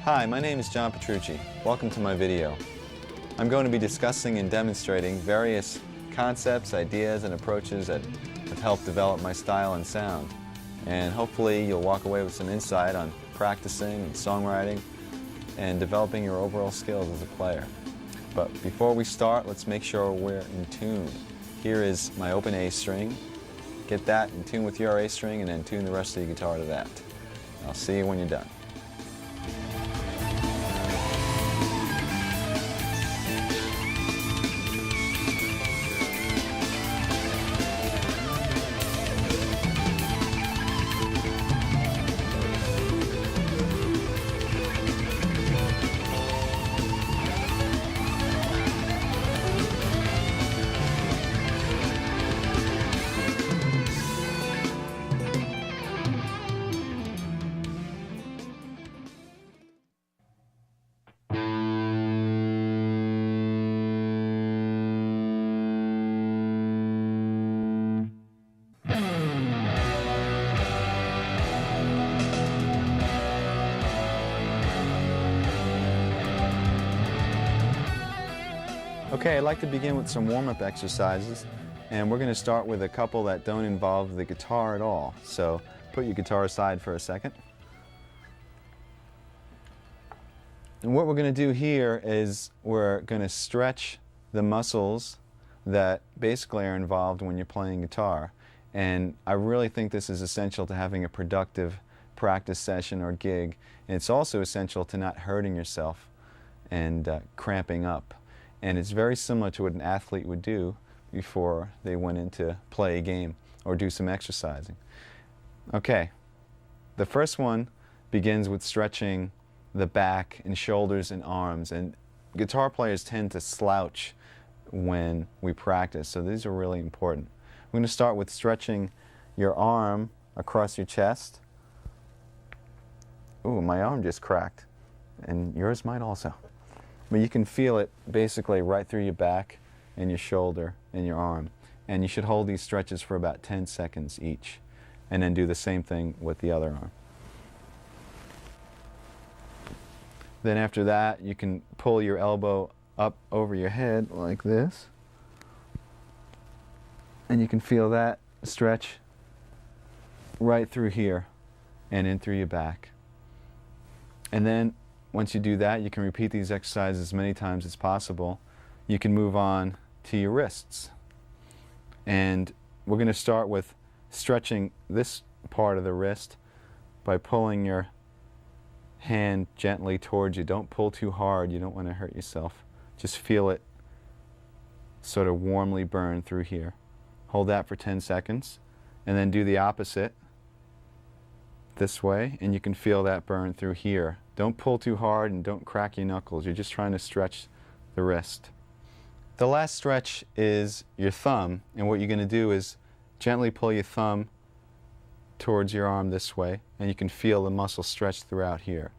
Hi, my name is John Petrucci. Welcome to my video. I'm going to be discussing and demonstrating various concepts, ideas, and approaches that have helped develop my style and sound. And hopefully you'll walk away with some insight on practicing and songwriting and developing your overall skills as a player. But before we start, let's make sure we're in tune. Here is my open A string. Get that in tune with your A string and then tune the rest of your guitar to that. I'll see you when you're done. Okay, I'd like to begin with some warm-up exercises, and we're going to start with a couple that don't involve the guitar at all. So put your guitar aside for a second. And what we're going to do here is we're going to stretch the muscles that basically are involved when you're playing guitar. And I really think this is essential to having a productive practice session or gig. And it's also essential to not hurting yourself and cramping up. And it's very similar to what an athlete would do before they went in to play a game or do some exercising. Okay, the first one begins with stretching the back and shoulders and arms. And guitar players tend to slouch when we practice, so these are really important. We're going to start with stretching your arm across your chest. Ooh, my arm just cracked, and yours might also. But you can feel it basically right through your back and your shoulder and your arm. And you should hold these stretches for about 10 seconds each. And then do the same thing with the other arm. Then after that, you can pull your elbow up over your head like this. And you can feel that stretch right through here and in through your back. And then once you do that, you can repeat these exercises as many times as possible. You can move on to your wrists. And we're going to start with stretching this part of the wrist by pulling your hand gently towards you. Don't pull too hard. You don't want to hurt yourself. Just feel it sort of warmly burn through here. Hold that for 10 seconds. And then do the opposite this way, and you can feel that burn through here. Don't pull too hard and don't crack your knuckles. You're just trying to stretch the wrist. The last stretch is your thumb, and what you're going to do is gently pull your thumb towards your arm this way, and you can feel the muscle stretch throughout here.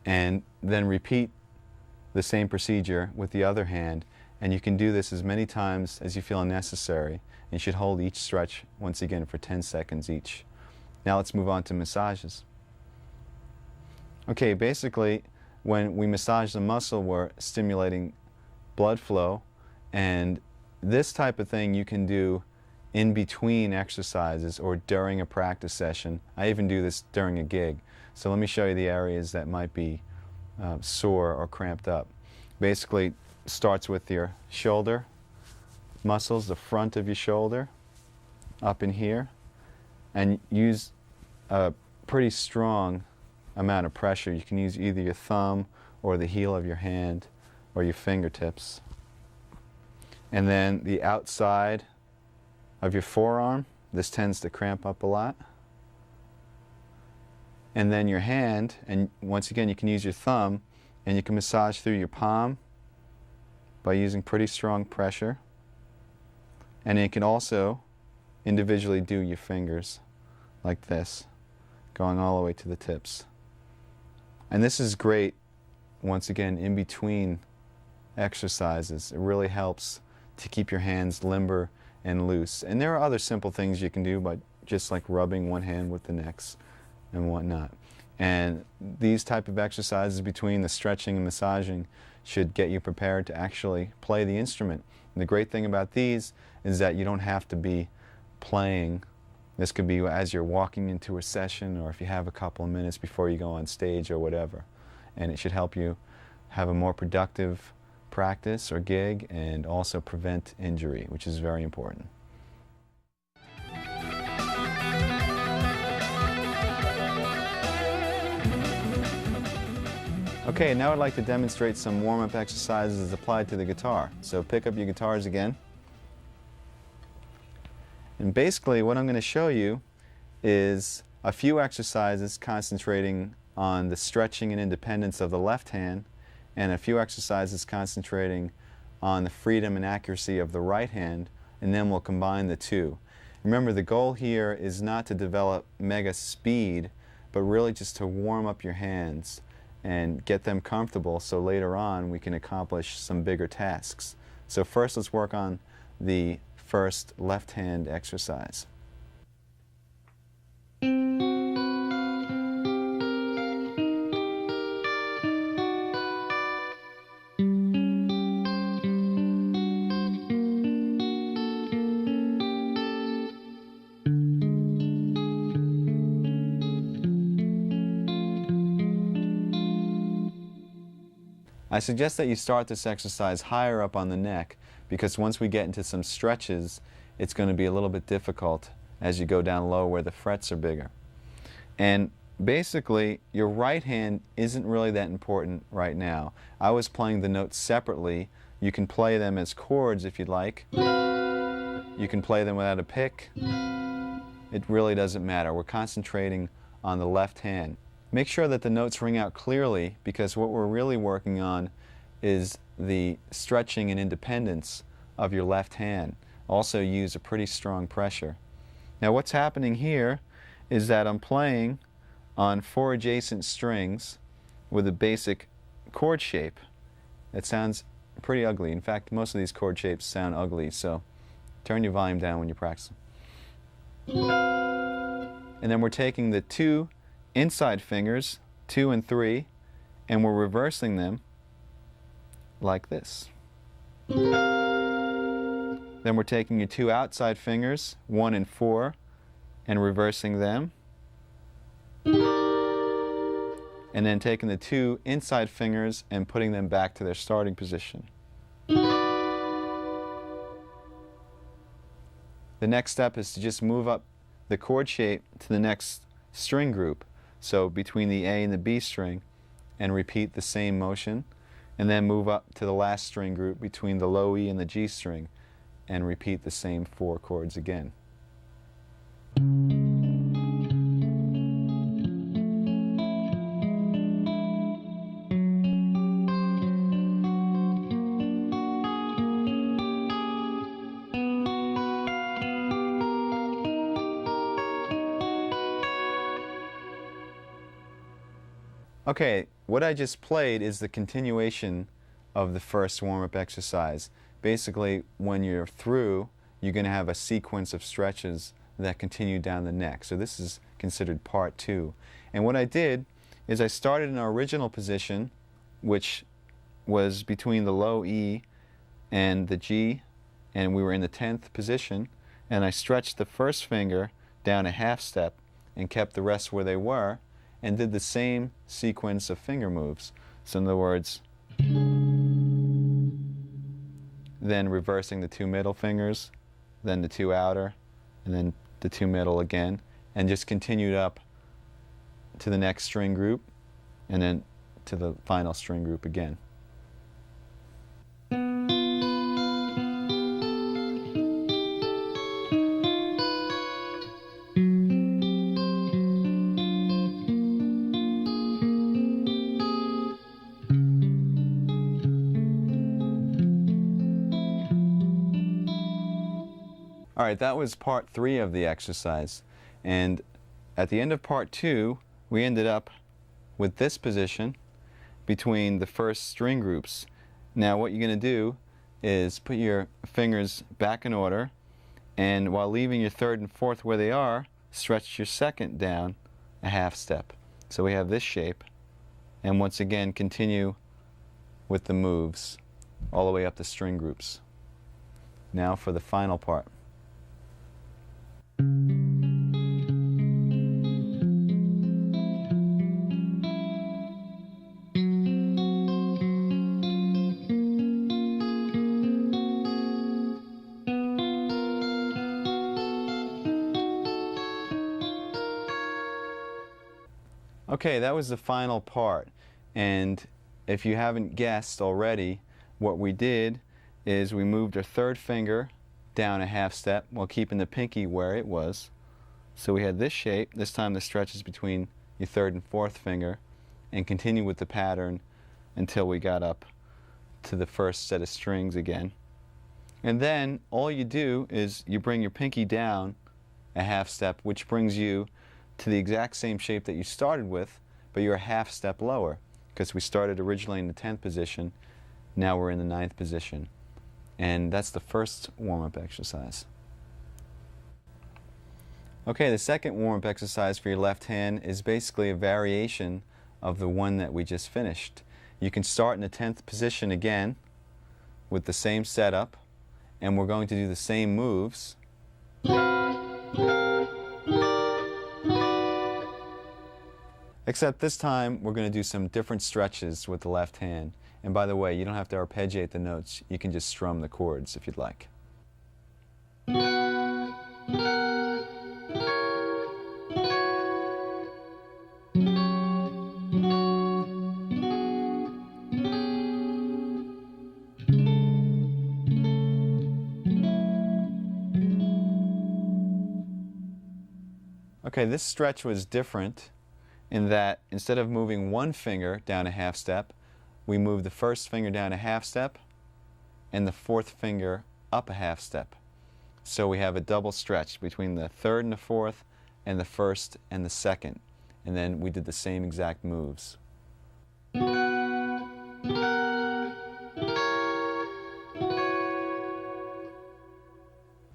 And then repeat the same procedure with the other hand, and you can do this as many times as you feel necessary. And you should hold each stretch once again for 10 seconds each. Now let's move on to massages. Okay, basically when we massage the muscle, we're stimulating blood flow, and this type of thing you can do in between exercises or during a practice session. I even do this during a gig. So let me show you the areas that might be sore or cramped up. Basically starts with your shoulder muscles, the front of your shoulder, up in here, and use a pretty strong amount of pressure. You can use either your thumb or the heel of your hand or your fingertips. And then the outside of your forearm, this tends to cramp up a lot. And then your hand, and once again you can use your thumb, and you can massage through your palm by using pretty strong pressure. And you can also individually do your fingers like this, going all the way to the tips. And this is great, once again, in between exercises. It really helps to keep your hands limber and loose. And there are other simple things you can do, but just like rubbing one hand with the next and whatnot. And these type of exercises between the stretching and massaging should get you prepared to actually play the instrument. And the great thing about these is that you don't have to be playing. This could be as you're walking into a session, or if you have a couple of minutes before you go on stage or whatever. And it should help you have a more productive practice or gig and also prevent injury, which is very important. Okay, now I'd like to demonstrate some warm-up exercises applied to the guitar. So pick up your guitars again. And basically what I'm going to show you is a few exercises concentrating on the stretching and independence of the left hand, and a few exercises concentrating on the freedom and accuracy of the right hand, and then we'll combine the two. Remember, the goal here is not to develop mega speed, but really just to warm up your hands and get them comfortable so later on we can accomplish some bigger tasks. So first let's work on the first left hand exercise. I suggest that you start this exercise higher up on the neck, because once we get into some stretches, it's going to be a little bit difficult as you go down low where the frets are bigger. And basically, your right hand isn't really that important right now. I was playing the notes separately. You can play them as chords if you'd like. You can play them without a pick. It really doesn't matter. We're concentrating on the left hand. Make sure that the notes ring out clearly, because what we're really working on is the stretching and independence of your left hand. Also use a pretty strong pressure. Now what's happening here is that I'm playing on 4 adjacent strings with a basic chord shape. It sounds pretty ugly. In fact, most of these chord shapes sound ugly, so turn your volume down when you practice. And then we're taking the 2 inside fingers, 2 and 3, and we're reversing them like this. Then we're taking your 2 outside fingers, 1 and 4, and reversing them. And then taking the 2 inside fingers and putting them back to their starting position. The next step is to just move up the chord shape to the next string group. So between the A and the B string, and repeat the same motion, and then move up to the last string group between the low E and the G string, and repeat the same 4 chords again. Okay, what I just played is the continuation of the first warm-up exercise. Basically, when you're through, you're going to have a sequence of stretches that continue down the neck. So this is considered part 2. And what I did is I started in our original position, which was between the low E and the G, and we were in the 10th position, and I stretched the first finger down a half step and kept the rest where they were, and did the same sequence of finger moves. So in other words, then reversing the 2 middle fingers, then the 2 outer, and then the 2 middle again, and just continued up to the next string group, and then to the final string group again. All right, that was part 3 of the exercise, and at the end of part 2 we ended up with this position between the first string groups. Now what you're going to do is put your fingers back in order, and while leaving your 3rd and 4th where they are, stretch your 2nd down a half step. So we have this shape, and once again continue with the moves all the way up the string groups. Now for the final part. Okay, that was the final part, and if you haven't guessed already, what we did is we moved our third finger down a half step while keeping the pinky where it was. So we had this shape. This time the stretch is between your third and fourth finger, and continue with the pattern until we got up to the first set of strings again. And then all you do is you bring your pinky down a half step, which brings you to the exact same shape that you started with, but you're a half step lower, because we started originally in the 10th position, now we're in the 9th position. And that's the first warm-up exercise. Okay, the second warm-up exercise for your left hand is basically a variation of the one that we just finished. You can start in the 10th position again with the same setup, and we're going to do the same moves. Except this time we're going to do some different stretches with the left hand. And by the way, you don't have to arpeggiate the notes, you can just strum the chords if you'd like. Okay, this stretch was different in that instead of moving one finger down a half step, we move the first finger down a half step and the fourth finger up a half step. So we have a double stretch between the third and the fourth and the first and the second. And then we did the same exact moves.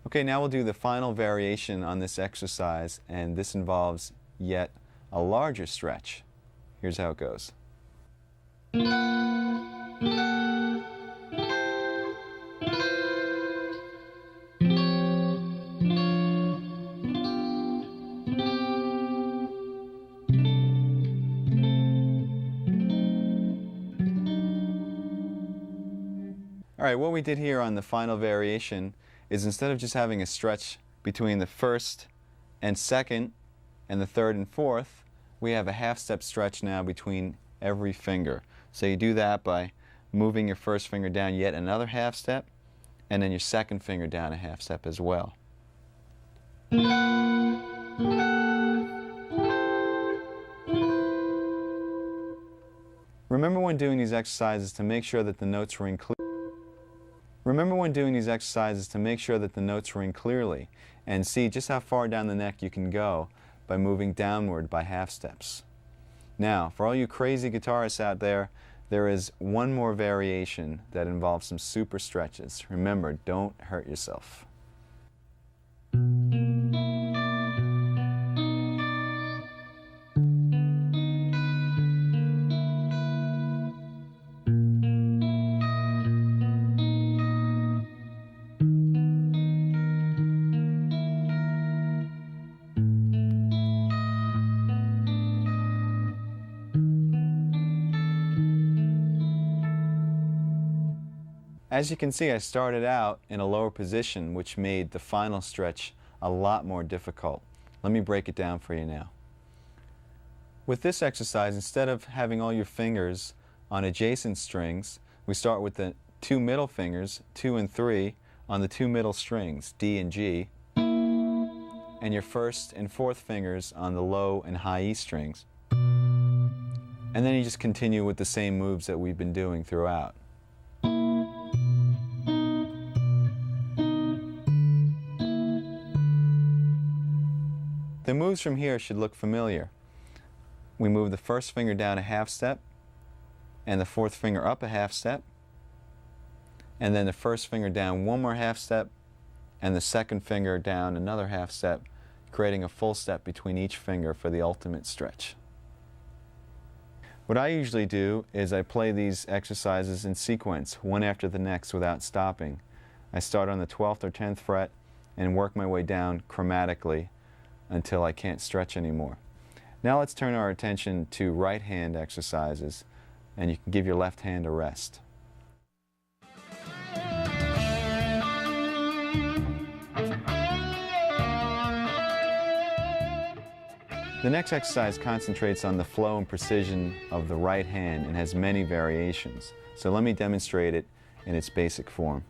Okay, now we'll do the final variation on this exercise, and this involves yet a larger stretch. Here's how it goes. Alright, what we did here on the final variation is instead of just having a stretch between the first and second and the third and fourth, we have a half step stretch now between every finger. So you do that by moving your first finger down yet another half step, and then your second finger down a half step as well. Remember when doing these exercises to make sure that the notes were in clearly. Remember when doing these exercises to make sure that the notes were in clearly, and see just how far down the neck you can go by moving downward by half steps. Now, for all you crazy guitarists out there, there is one more variation that involves some super stretches. Remember, don't hurt yourself. As you can see, I started out in a lower position, which made the final stretch a lot more difficult. Let me break it down for you now. With this exercise, instead of having all your fingers on adjacent strings, we start with the two middle fingers, 2 and 3, on the two middle strings, D and G, and your first and fourth fingers on the low and high E strings. And then you just continue with the same moves that we've been doing throughout. The moves from here should look familiar. We move the first finger down a half step, and the fourth finger up a half step, and then the first finger down one more half step, and the second finger down another half step, creating a full step between each finger for the ultimate stretch. What I usually do is I play these exercises in sequence, one after the next without stopping. I start on the 12th or 10th fret and work my way down chromatically until I can't stretch anymore. Now let's turn our attention to right hand exercises, and you can give your left hand a rest. The next exercise concentrates on the flow and precision of the right hand and has many variations. So let me demonstrate it in its basic form.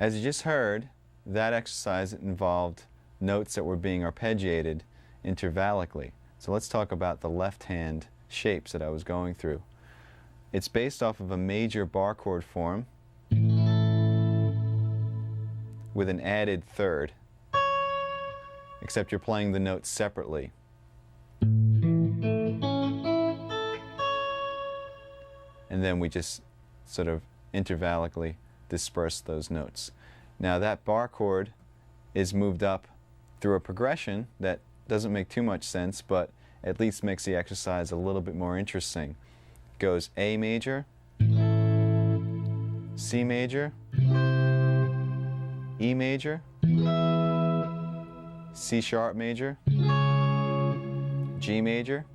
As you just heard, that exercise involved notes that were being arpeggiated intervallically. So let's talk about the left hand shapes that I was going through. It's based off of a major bar chord form with an added third, except you're playing the notes separately. And then we just sort of intervallically disperse those notes. Now that bar chord is moved up through a progression that doesn't make too much sense, but at least makes the exercise a little bit more interesting. It goes A major, C major, E major, C sharp major, G major,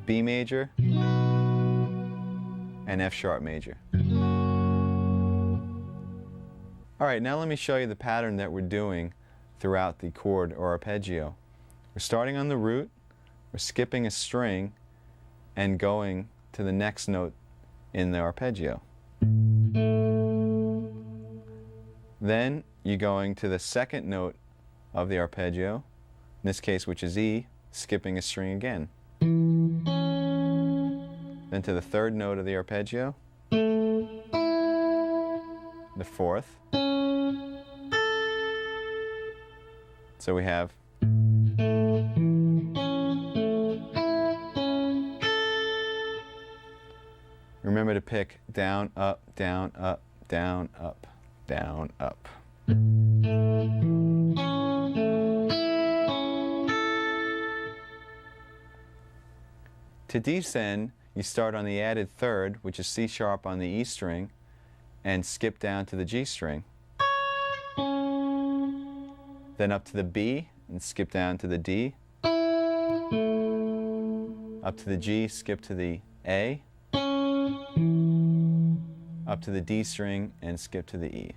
B major, and F sharp major. All right, now let me show you the pattern that we're doing throughout the chord or arpeggio. We're starting on the root, we're skipping a string, and going to the next note in the arpeggio. Then you're going to the second note of the arpeggio, in this case which is E, skipping a string again. Then to the third note of the arpeggio, the fourth. So we have remember to pick down, up, down, up, down, up, down, up. To descend, you start on the added third, which is C sharp on the E string, and skip down to the G string. Then up to the B and skip down to the D. Up to the G, skip to the A. Up to the D string and skip to the E.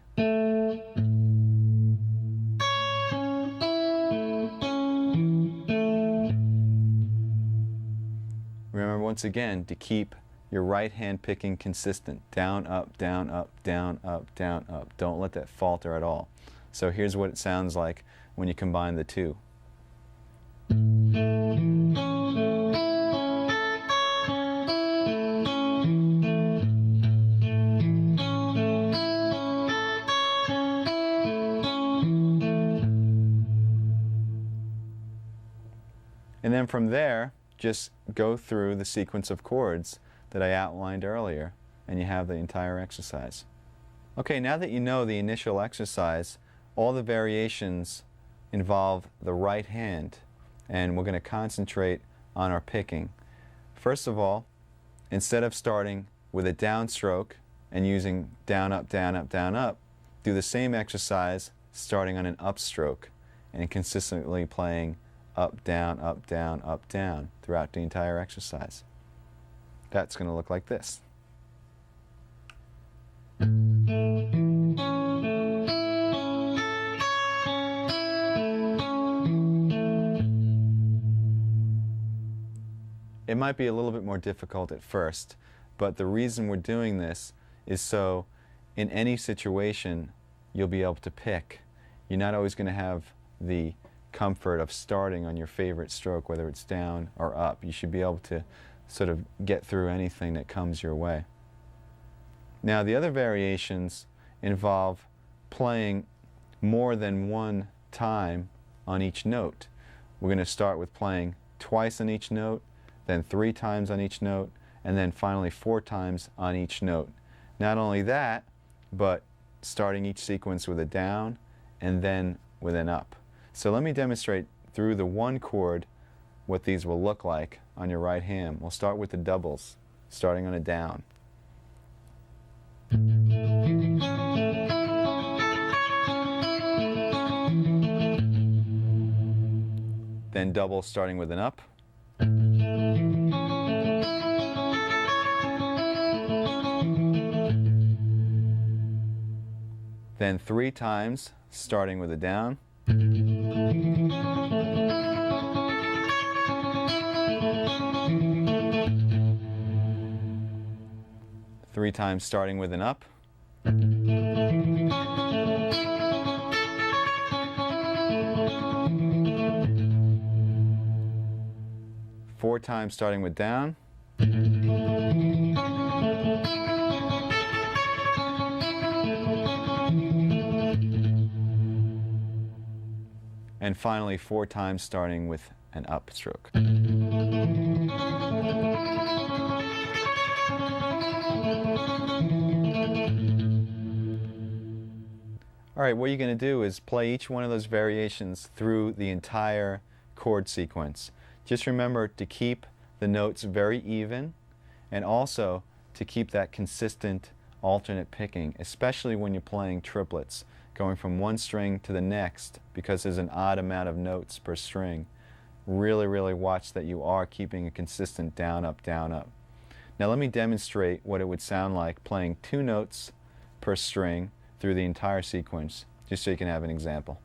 Remember once again to keep your right hand picking consistent. Down, up, down, up, down, up, down, up. Don't let that falter at all. So here's what it sounds like when you combine the two. And then from there, just go through the sequence of chords that I outlined earlier, and you have the entire exercise. Okay, now that you know the initial exercise, all the variations involve the right hand, and we're going to concentrate on our picking. First of all, instead of starting with a downstroke and using down, up, down, up, down, up, do the same exercise starting on an upstroke and consistently playing up, down, up, down, up, down throughout the entire exercise. That's going to look like this. It might be a little bit more difficult at first, but the reason we're doing this is so in any situation you'll be able to pick. You're not always going to have the comfort of starting on your favorite stroke, whether it's down or up. You should be able to sort of get through anything that comes your way. Now, the other variations involve playing more than one time on each note. We're going to start with playing twice on each note, then 3 times on each note, and then finally 4 times on each note. Not only that, but starting each sequence with a down and then with an up. So let me demonstrate through the one chord what these will look like on your right hand. We'll start with the doubles, starting on a down. Then double starting with an up. Then 3 times starting with a down. Three times starting with an up. Four times starting with down. And finally 4 times starting with an up stroke. All right, what you're going to do is play each one of those variations through the entire chord sequence. Just remember to keep the notes very even, and also to keep that consistent alternate picking, especially when you're playing triplets, going from one string to the next, because there's an odd amount of notes per string. Really, really watch that you are keeping a consistent down, up, down, up. Now let me demonstrate what it would sound like playing 2 notes per string through the entire sequence, just so you can have an example.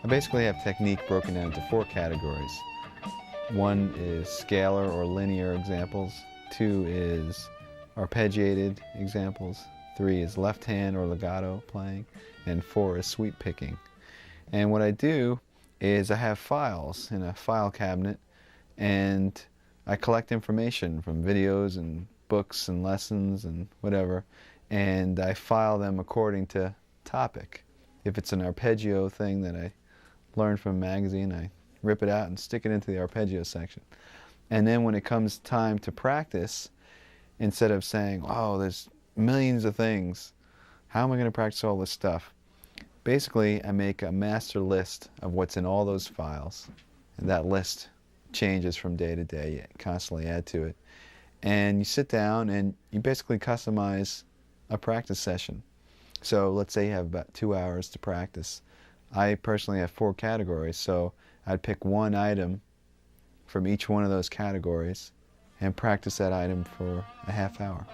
I basically have technique broken down into 4 categories. 1 is scalar or linear examples, 2 is arpeggiated examples, 3 is left hand or legato playing, and 4 is sweep picking. And what I do is I have files in a file cabinet, and I collect information from videos and books and lessons and whatever, and I file them according to topic. If it's an arpeggio thing that I learned from a magazine, I rip it out and stick it into the arpeggio section. And then when it comes time to practice, instead of saying, oh, there's millions of things, how am I going to practice all this stuff? Basically, I make a master list of what's in all those files, and that list changes from day to day. You constantly add to it. And you sit down and you basically customize a practice session. So let's say you have about 2 hours to practice. I personally have 4 categories, so I'd pick one item from each one of those categories and practice that item for a half hour.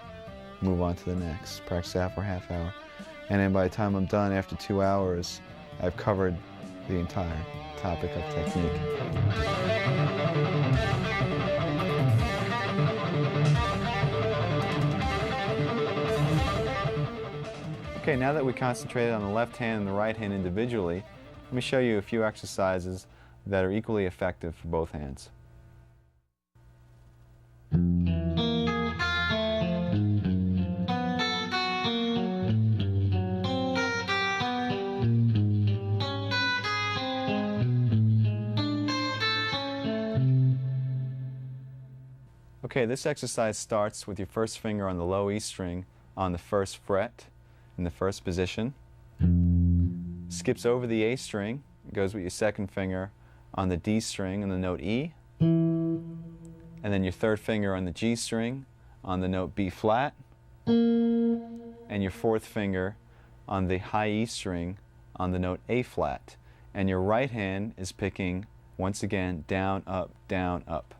Move on to the next, practice that for a half hour. And then by the time I'm done after 2 hours, I've covered the entire topic of technique. Okay, now that we concentrated on the left hand and the right hand individually, let me show you a few exercises that are equally effective for both hands. Okay, this exercise starts with your first finger on the low E string on the first fret in the first position, skips over the A string, goes with your second finger on the D string on the note E, and then your third finger on the G string on the note B flat, and your fourth finger on the high E string on the note A flat. And your right hand is picking, once again, down, up, down, up.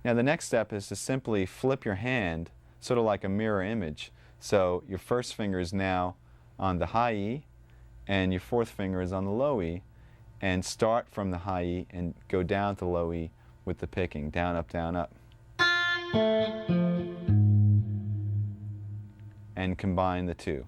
Now the next step is to simply flip your hand, sort of like a mirror image. So your first finger is now on the high E, and your fourth finger is on the low E, and start from the high E and go down to low E with the picking, down, up, down, up. And combine the two.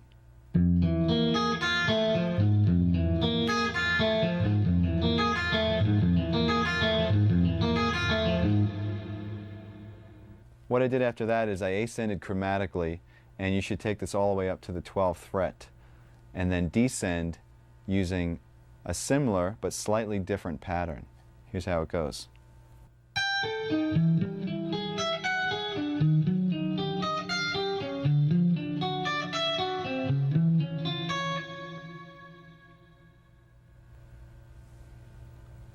What I did after that is I ascended chromatically, and you should take this all the way up to the 12th fret, and then descend using a similar but slightly different pattern. Here's how it goes.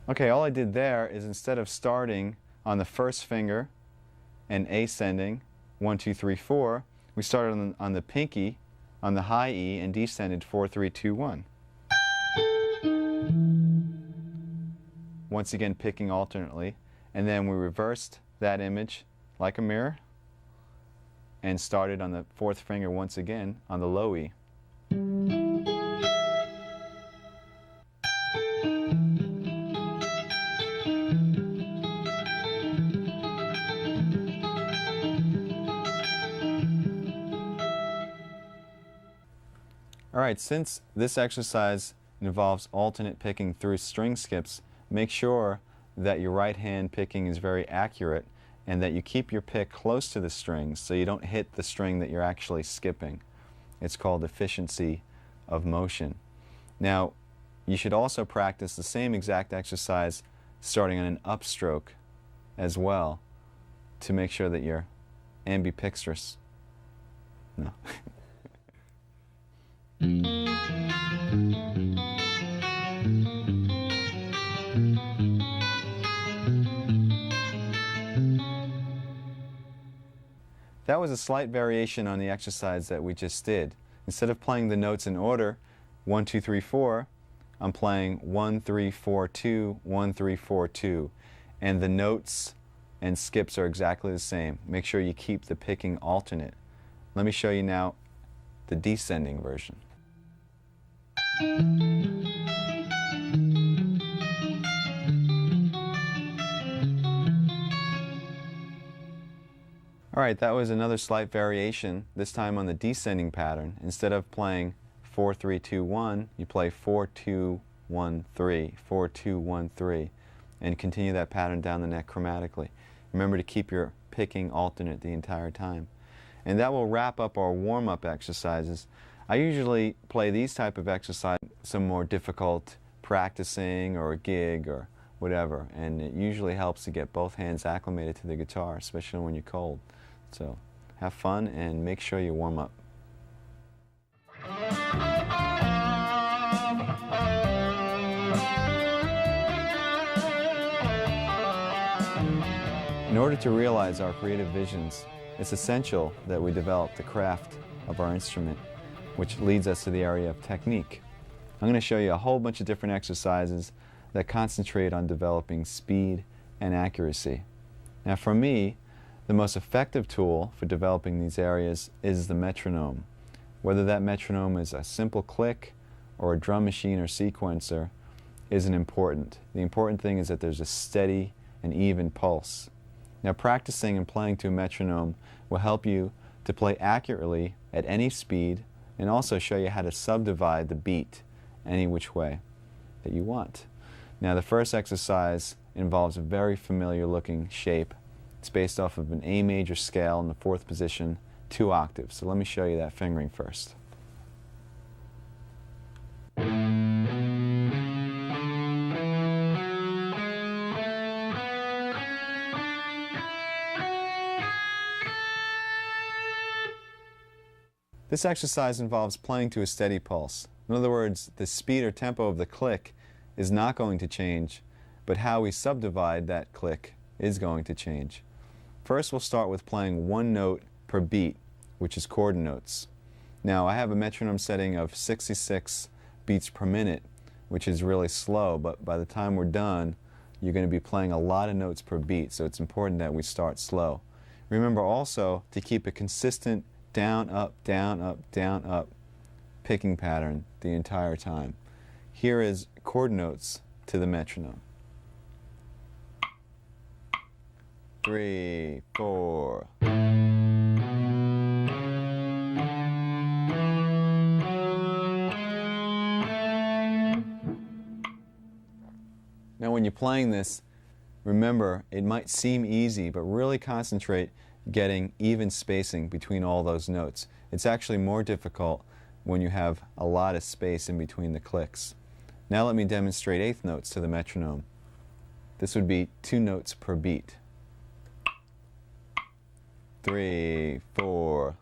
Okay, all I did there is, instead of starting on the first finger and ascending 1, 2, 3, 4, we started on the pinky on the high E and descended 4, 3, 2, 1. Once again picking alternately, and then we reversed that image like a mirror and started on the fourth finger once again on the low E. Alright, since this exercise involves alternate picking through string skips, make sure that your right hand picking is very accurate and that you keep your pick close to the strings so you don't hit the string that you're actually skipping. It's called efficiency of motion. Now, you should also practice the same exact exercise starting on an upstroke as well to make sure that you're ambidextrous. No. That was a slight variation on the exercise that we just did. Instead of playing the notes in order, 1, 2, 3, 4, I'm playing 1, 3, 4, 2, 1, 3, 4, 2. And the notes and skips are exactly the same. Make sure you keep the picking alternate. Let me show you now the descending version. Alright, that was another slight variation, this time on the descending pattern. Instead of playing 4, 3, 2, 1, you play 4, 2, 1, 3, 4, 2, 1, 3, and continue that pattern down the neck chromatically. Remember to keep your picking alternate the entire time. And that will wrap up our warm-up exercises. I usually play these type of exercises, some more difficult practicing or a gig or whatever, and it usually helps to get both hands acclimated to the guitar, especially when you're cold. So have fun and make sure you warm up. In order to realize our creative visions, it's essential that we develop the craft of our instrument, which leads us to the area of technique. I'm going to show you a whole bunch of different exercises that concentrate on developing speed and accuracy. Now for me, the most effective tool for developing these areas is the metronome. Whether that metronome is a simple click or a drum machine or sequencer isn't important. The important thing is that there's a steady and even pulse. Now practicing and playing to a metronome will help you to play accurately at any speed and also show you how to subdivide the beat any which way that you want. Now the first exercise involves a very familiar looking shape. It's based off of an A major scale in the 4th position, 2 octaves. So let me show you that fingering first. This exercise involves playing to a steady pulse. In other words, the speed or tempo of the click is not going to change, but how we subdivide that click is going to change. First, we'll start with playing one note per beat, which is chord notes. Now, I have a metronome setting of 66 beats per minute, which is really slow, but by the time we're done, you're going to be playing a lot of notes per beat, so it's important that we start slow. Remember also to keep a consistent down, up, down, up, down, up picking pattern the entire time. Here is chord notes to the metronome. 3, 4. Now when you're playing this, remember, it might seem easy, but really concentrate getting even spacing between all those notes. It's actually more difficult when you have a lot of space in between the clicks. Now let me demonstrate eighth notes to the metronome. This would be 2 notes per beat. 3, 4.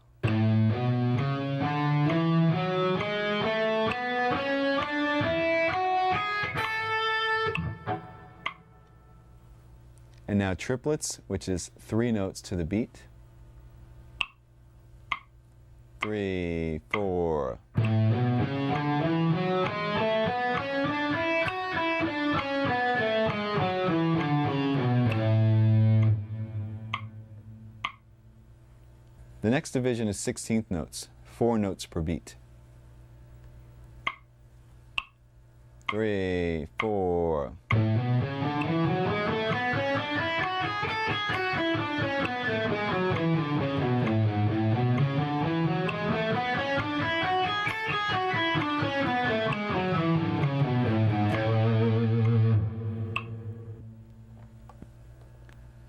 And now triplets, which is 3 notes to the beat. 3, 4. The next division is 16th notes, 4 notes per beat. 3, 4.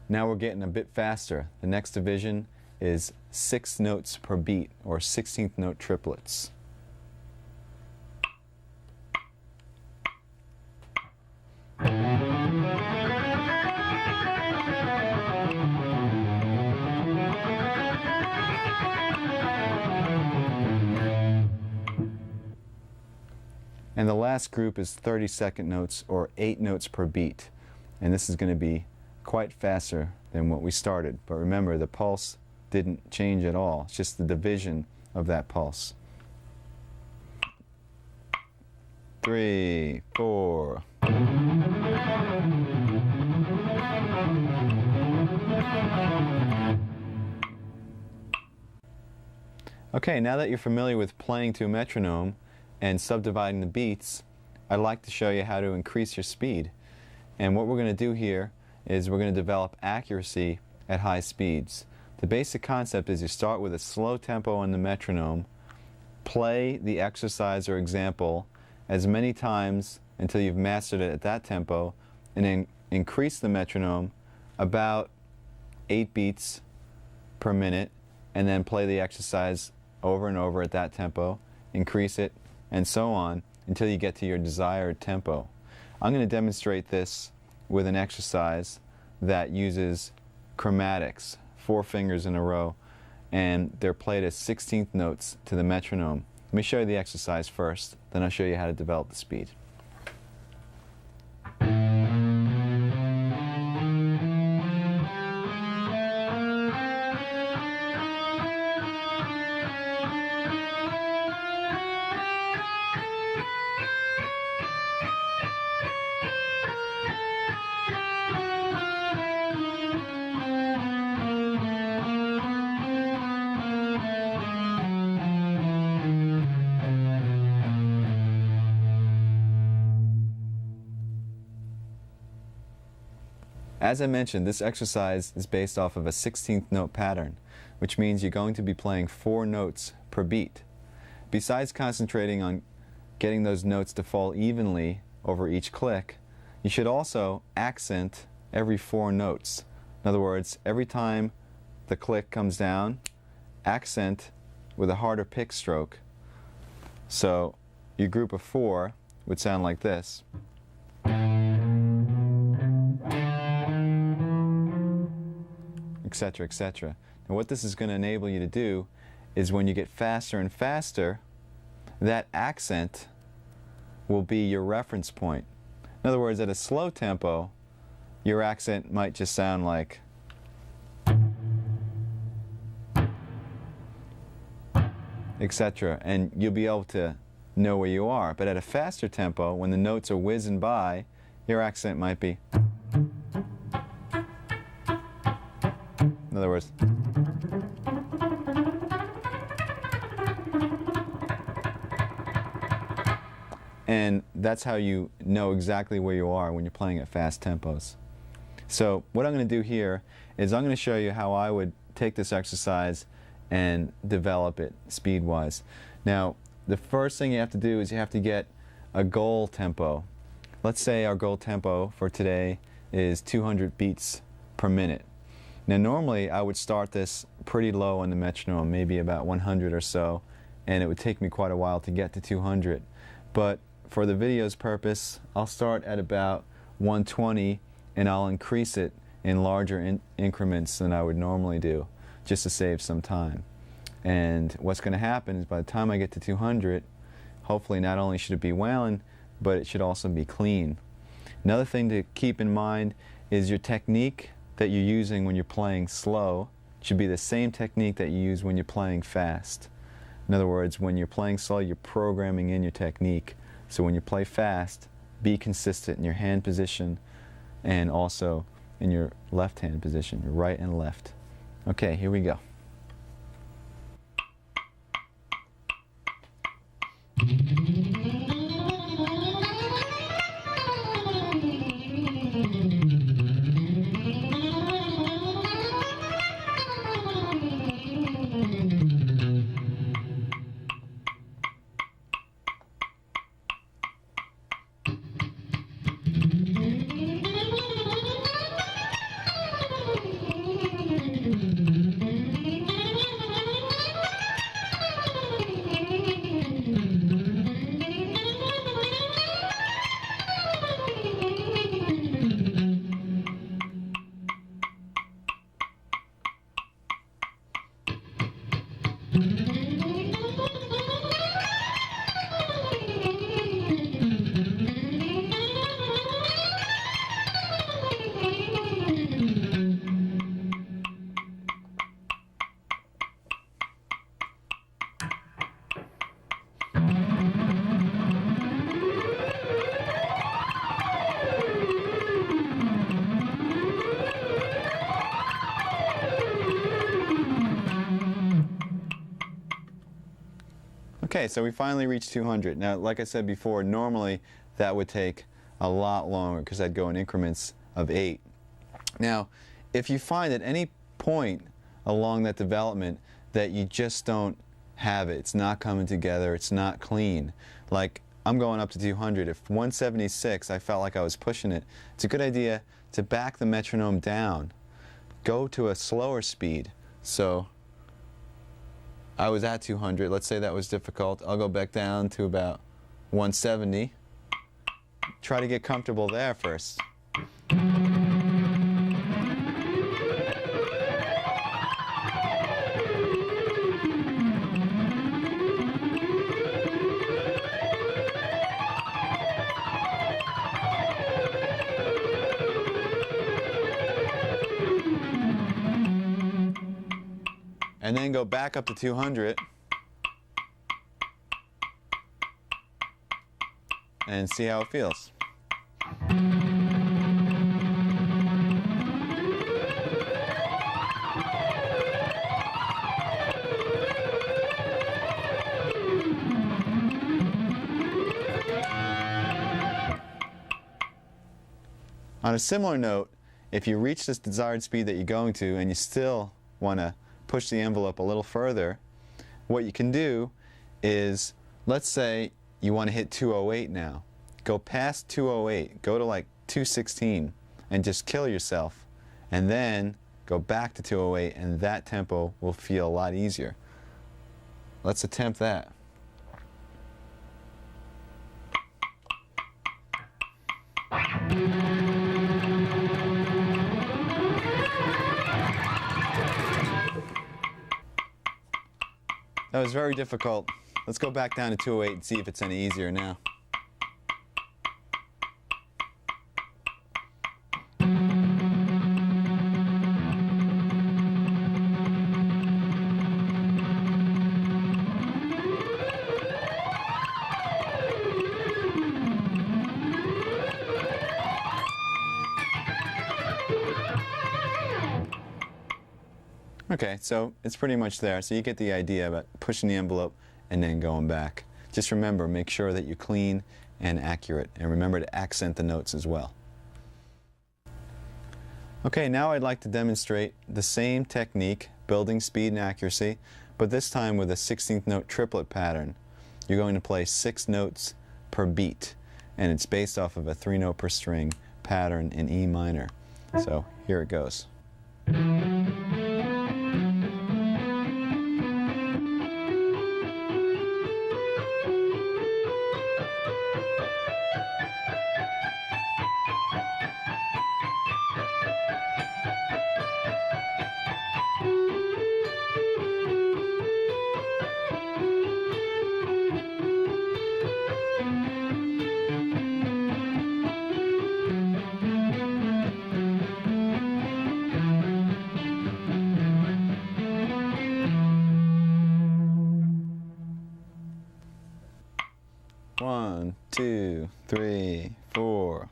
Now we're getting a bit faster. The next division is 6 notes per beat, or 16th note triplets. And the last group is 32nd notes, or 8 notes per beat. And this is going to be quite faster than what we started. But remember, the pulse didn't change at all. It's just the division of that pulse. 3, 4. Okay, now that you're familiar with playing to a metronome and subdividing the beats, I'd like to show you how to increase your speed. And what we're going to do here is we're going to develop accuracy at high speeds. The basic concept is you start with a slow tempo on the metronome, play the exercise or example as many times until you've mastered it at that tempo, and then increase the metronome about 8 beats per minute, and then play the exercise over and over at that tempo, increase it, and so on until you get to your desired tempo. I'm going to demonstrate this with an exercise that uses chromatics, 4 fingers in a row, and they're played as 16th notes to the metronome. Let me show you the exercise first, then I'll show you how to develop the speed. As I mentioned, this exercise is based off of a 16th note pattern, which means you're going to be playing 4 notes per beat. Besides concentrating on getting those notes to fall evenly over each click, you should also accent every 4 notes. In other words, every time the click comes down, accent with a harder pick stroke. So your group of 4 would sound like this. Etc., etc. And what this is going to enable you to do is when you get faster and faster, that accent will be your reference point. In other words, at a slow tempo, your accent might just sound like. etc. And you'll be able to know where you are. But at a faster tempo, when the notes are whizzing by, your accent might be, in other words, and that's how you know exactly where you are when you're playing at fast tempos. So what I'm going to do here is I'm going to show you how I would take this exercise and develop it speed-wise. Now, the first thing you have to do is you have to get a goal tempo. Let's say our goal tempo for today is 200 beats per minute. Now normally I would start this pretty low on the metronome, maybe about 100 or so, and it would take me quite a while to get to 200. But for the video's purpose, I'll start at about 120 and I'll increase it in larger increments than I would normally do, just to save some time. And what's going to happen is by the time I get to 200, hopefully not only should it be wailing, but it should also be clean. Another thing to keep in mind is your technique that you're using when you're playing slow should be the same technique that you use when you're playing fast. In other words, when you're playing slow, you're programming in your technique. So when you play fast, be consistent in your hand position and also in your left hand position, your right and left. Okay, here we go. Okay, so we finally reached 200. Now, like I said before, normally that would take a lot longer because I'd go in increments of 8. Now, if you find at any point along that development that you just don't have it, it's not coming together, it's not clean, like I'm going up to 200. If 176, I felt like I was pushing it, it's a good idea to back the metronome down. Go to a slower speed. So I was at 200, let's say that was difficult. I'll go back down to about 170. Try to get comfortable there first. And then go back up to 200 and see how it feels. On a similar note, if you reach this desired speed that you're going to and you still want to push the envelope a little further, what you can do is, let's say you want to hit 208 now. Go past 208, go to like 216 and just kill yourself, and then go back to 208 and that tempo will feel a lot easier. Let's attempt that. That was very difficult. Let's go back down to 208 and see if it's any easier now. Okay, so it's pretty much there. So you get the idea about pushing the envelope and then going back. Just remember, make sure that you're clean and accurate, and remember to accent the notes as well. Okay, now I'd like to demonstrate the same technique, building speed and accuracy, but this time with a 16th note triplet pattern. You're going to play 6 notes per beat, and it's based off of a 3-note per string pattern in E minor. So here it goes. One, two, three, four.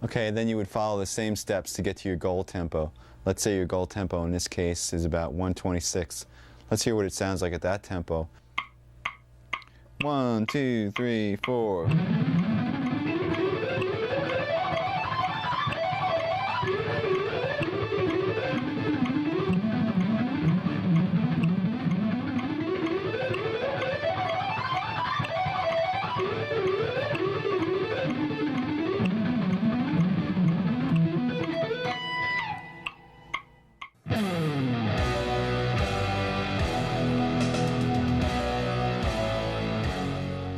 Okay, then you would follow the same steps to get to your goal tempo. Let's say your goal tempo in this case is about 126. Let's hear what it sounds like at that tempo. 1, 2, 3, 4.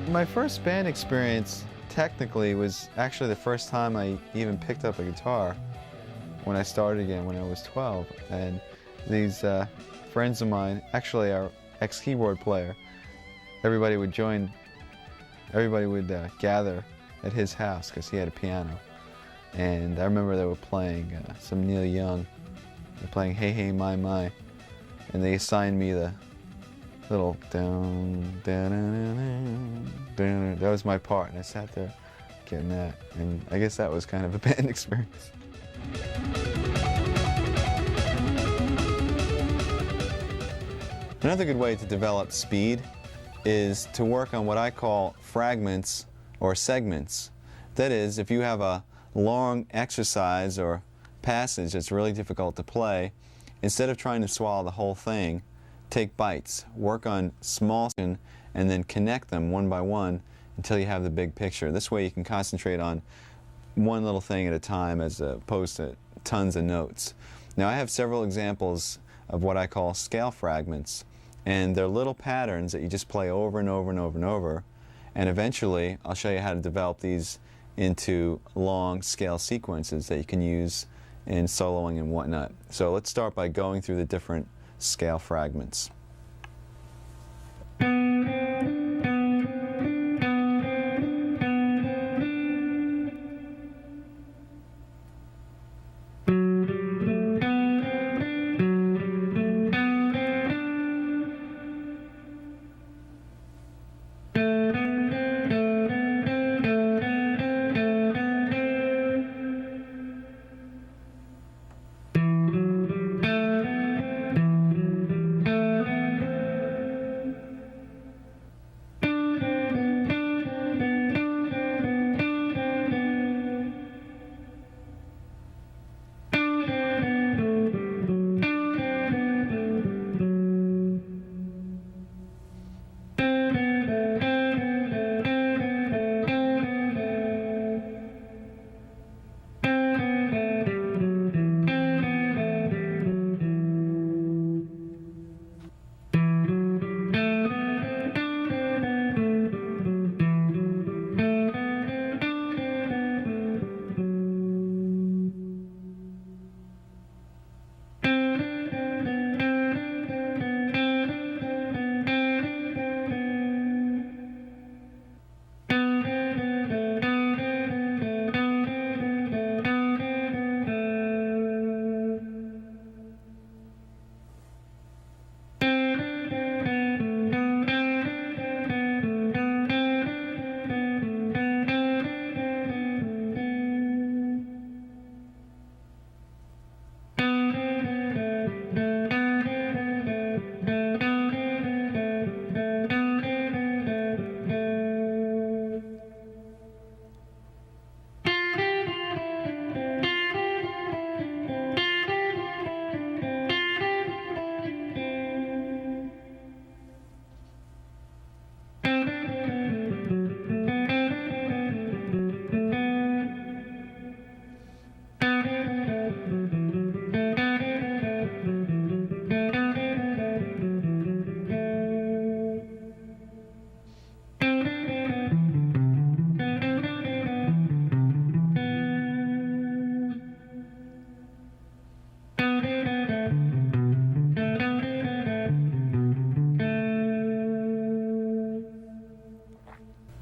My first band experience technically was actually the first time I even picked up a guitar when I started again when I was 12. And these friends of mine, actually our ex-keyboard player, everybody would gather at his house because he had a piano. And I remember they were playing some Neil Young. They were playing Hey Hey My My. And they assigned me the little down, down, down, down. That was my part, and I sat there getting that, and I guess that was kind of a band experience. Another good way to develop speed is to work on what I call fragments or segments. That is, if you have a long exercise or passage that's really difficult to play, instead of trying to swallow the whole thing, take bites, work on small and then connect them one by one until you have the big picture. This way you can concentrate on one little thing at a time as opposed to tons of notes. Now I have several examples of what I call scale fragments, and they're little patterns that you just play over and over and over and over, and eventually I'll show you how to develop these into long scale sequences that you can use in soloing and whatnot. So let's start by going through the different scale fragments.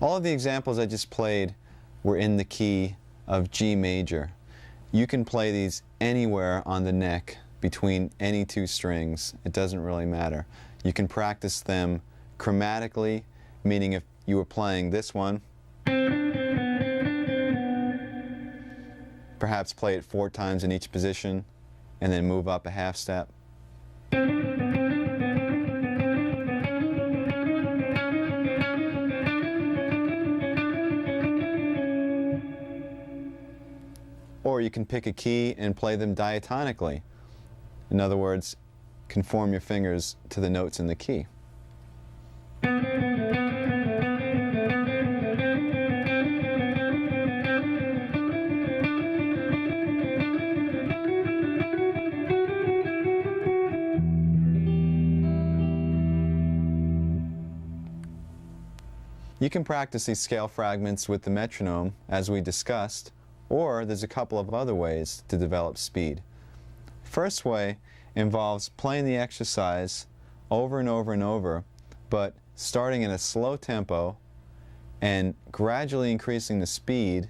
All of the examples I just played were in the key of G major. You can play these anywhere on the neck between any two strings. It doesn't really matter. You can practice them chromatically, meaning if you were playing this one, perhaps play it 4 times in each position and then move up a half step. Or you can pick a key and play them diatonically. In other words, conform your fingers to the notes in the key. You can practice these scale fragments with the metronome, as we discussed, or there's a couple of other ways to develop speed. First way involves playing the exercise over and over and over, but starting in a slow tempo and gradually increasing the speed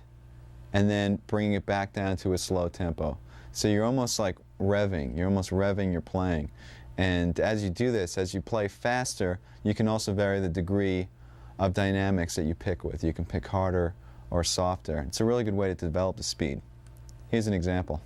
and then bringing it back down to a slow tempo. So you're almost like revving, you're playing. And as you do this, as you play faster, you can also vary the degree of dynamics that you pick with. You can pick harder or softer. It's a really good way to develop the speed. Here's an example.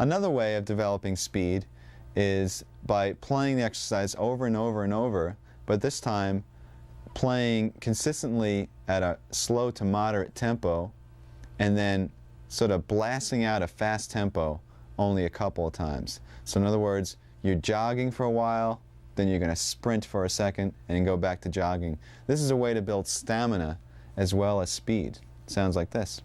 Another way of developing speed is by playing the exercise over and over and over, but this time playing consistently at a slow to moderate tempo and then sort of blasting out a fast tempo only a couple of times. So in other words, you're jogging for a while, then you're going to sprint for a second and then go back to jogging. This is a way to build stamina as well as speed. It sounds like this.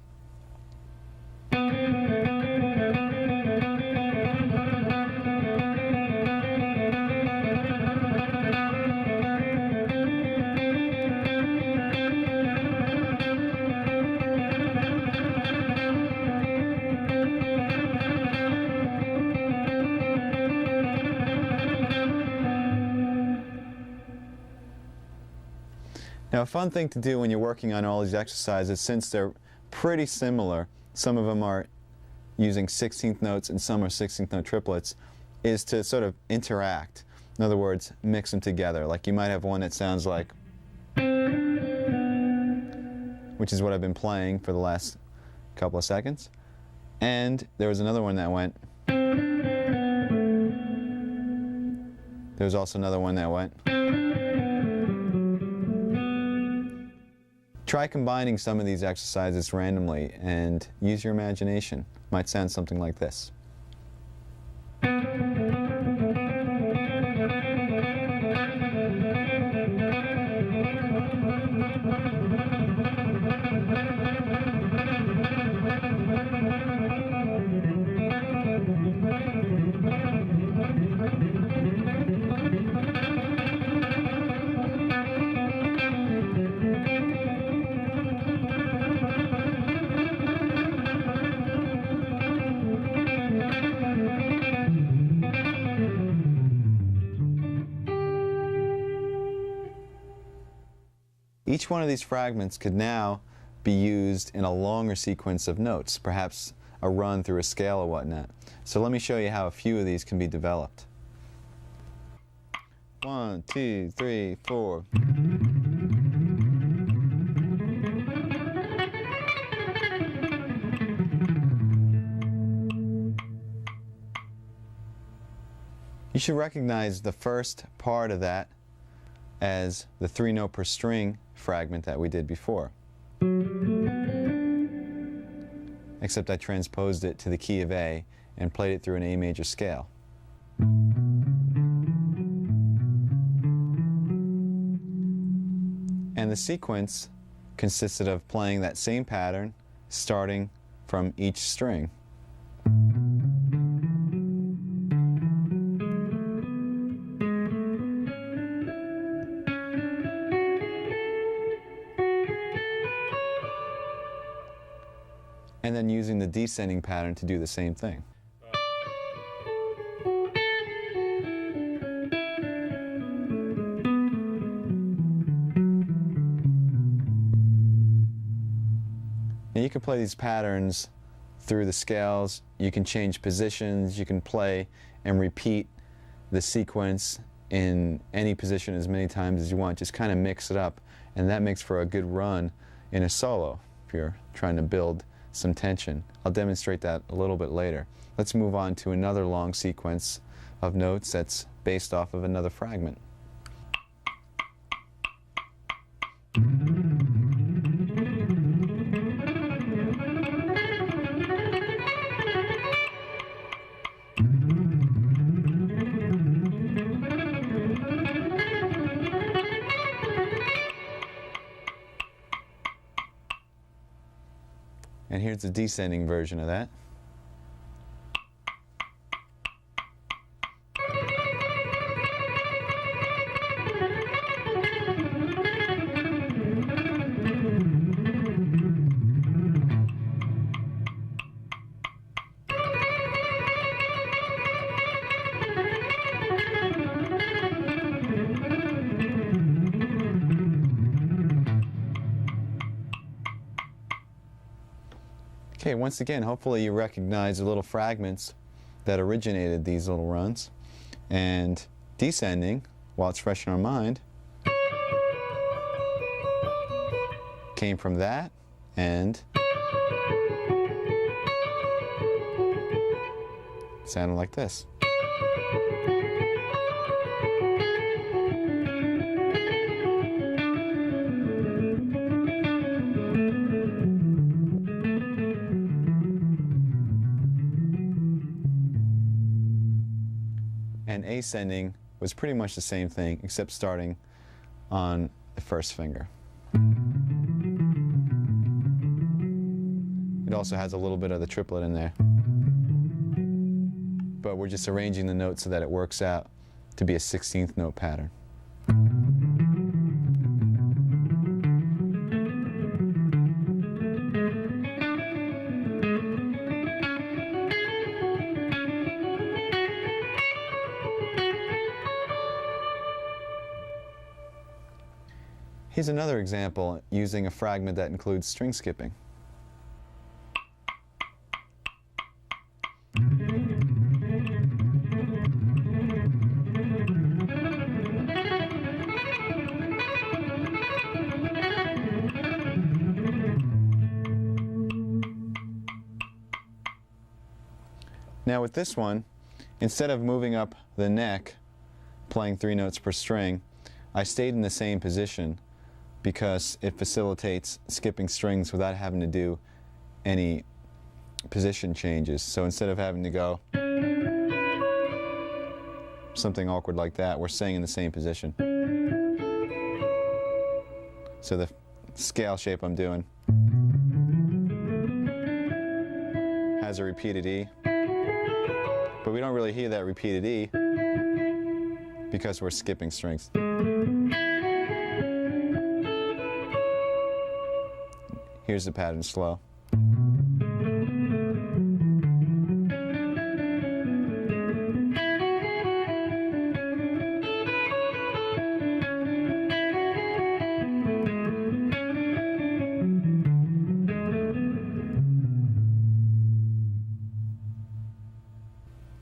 Now, a fun thing to do when you're working on all these exercises, since they're pretty similar, some of them are using 16th notes and some are 16th note triplets, is to sort of interact. In other words, mix them together. Like you might have one that sounds like, which is what I've been playing for the last couple of seconds. And there was another one that went. There was also another one that went. Try combining some of these exercises randomly and use your imagination. It might sound something like this. Each one of these fragments could now be used in a longer sequence of notes, perhaps a run through a scale or whatnot. So let me show you how a few of these can be developed. 1, 2, 3, 4. You should recognize the first part of that as the 3 note per string fragment that we did before. Except I transposed it to the key of A and played it through an A major scale. And the sequence consisted of playing that same pattern starting from each string. And then using the descending pattern to do the same thing. And you can play these patterns through the scales. You can change positions. You can play and repeat the sequence in any position as many times as you want. Just kind of mix it up, and that makes for a good run in a solo if you're trying to build some tension. I'll demonstrate that a little bit later. Let's move on to another long sequence of notes that's based off of another fragment. And here's the descending version of that. Okay, once again, hopefully you recognize the little fragments that originated these little runs. And descending, while it's fresh in our mind, came from that and sounded like this. And ascending was pretty much the same thing, except starting on the first finger. It also has a little bit of the triplet in there. But we're just arranging the notes so that it works out to be a 16th note pattern. Here's another example using a fragment that includes string skipping. Now with this one, instead of moving up the neck, playing 3 notes per string, I stayed in the same position because it facilitates skipping strings without having to do any position changes. So instead of having to go something awkward like that, we're staying in the same position. So the scale shape I'm doing has a repeated E, but we don't really hear that repeated E because we're skipping strings. Here's the pattern slow.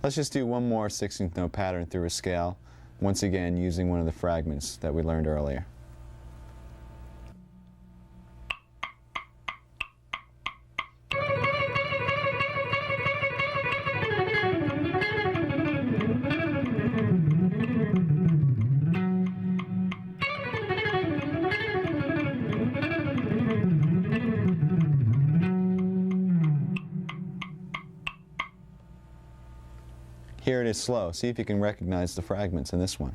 Let's just do one more 16th note pattern through a scale, once again using one of the fragments that we learned earlier. Here it is slow. See if you can recognize the fragments in this one.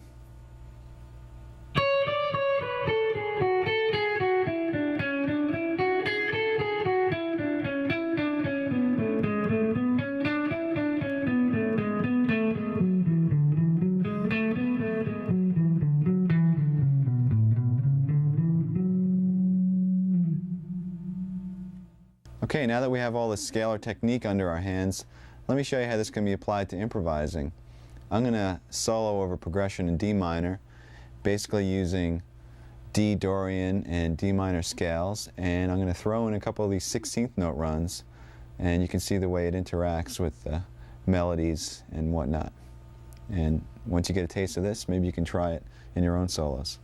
Okay, now that we have all the scalar technique under our hands, let me show you how this can be applied to improvising. I'm going to solo over progression in D minor, basically using D Dorian and D minor scales, and I'm going to throw in a couple of these 16th note runs, and you can see the way it interacts with the melodies and whatnot. And once you get a taste of this, maybe you can try it in your own solos.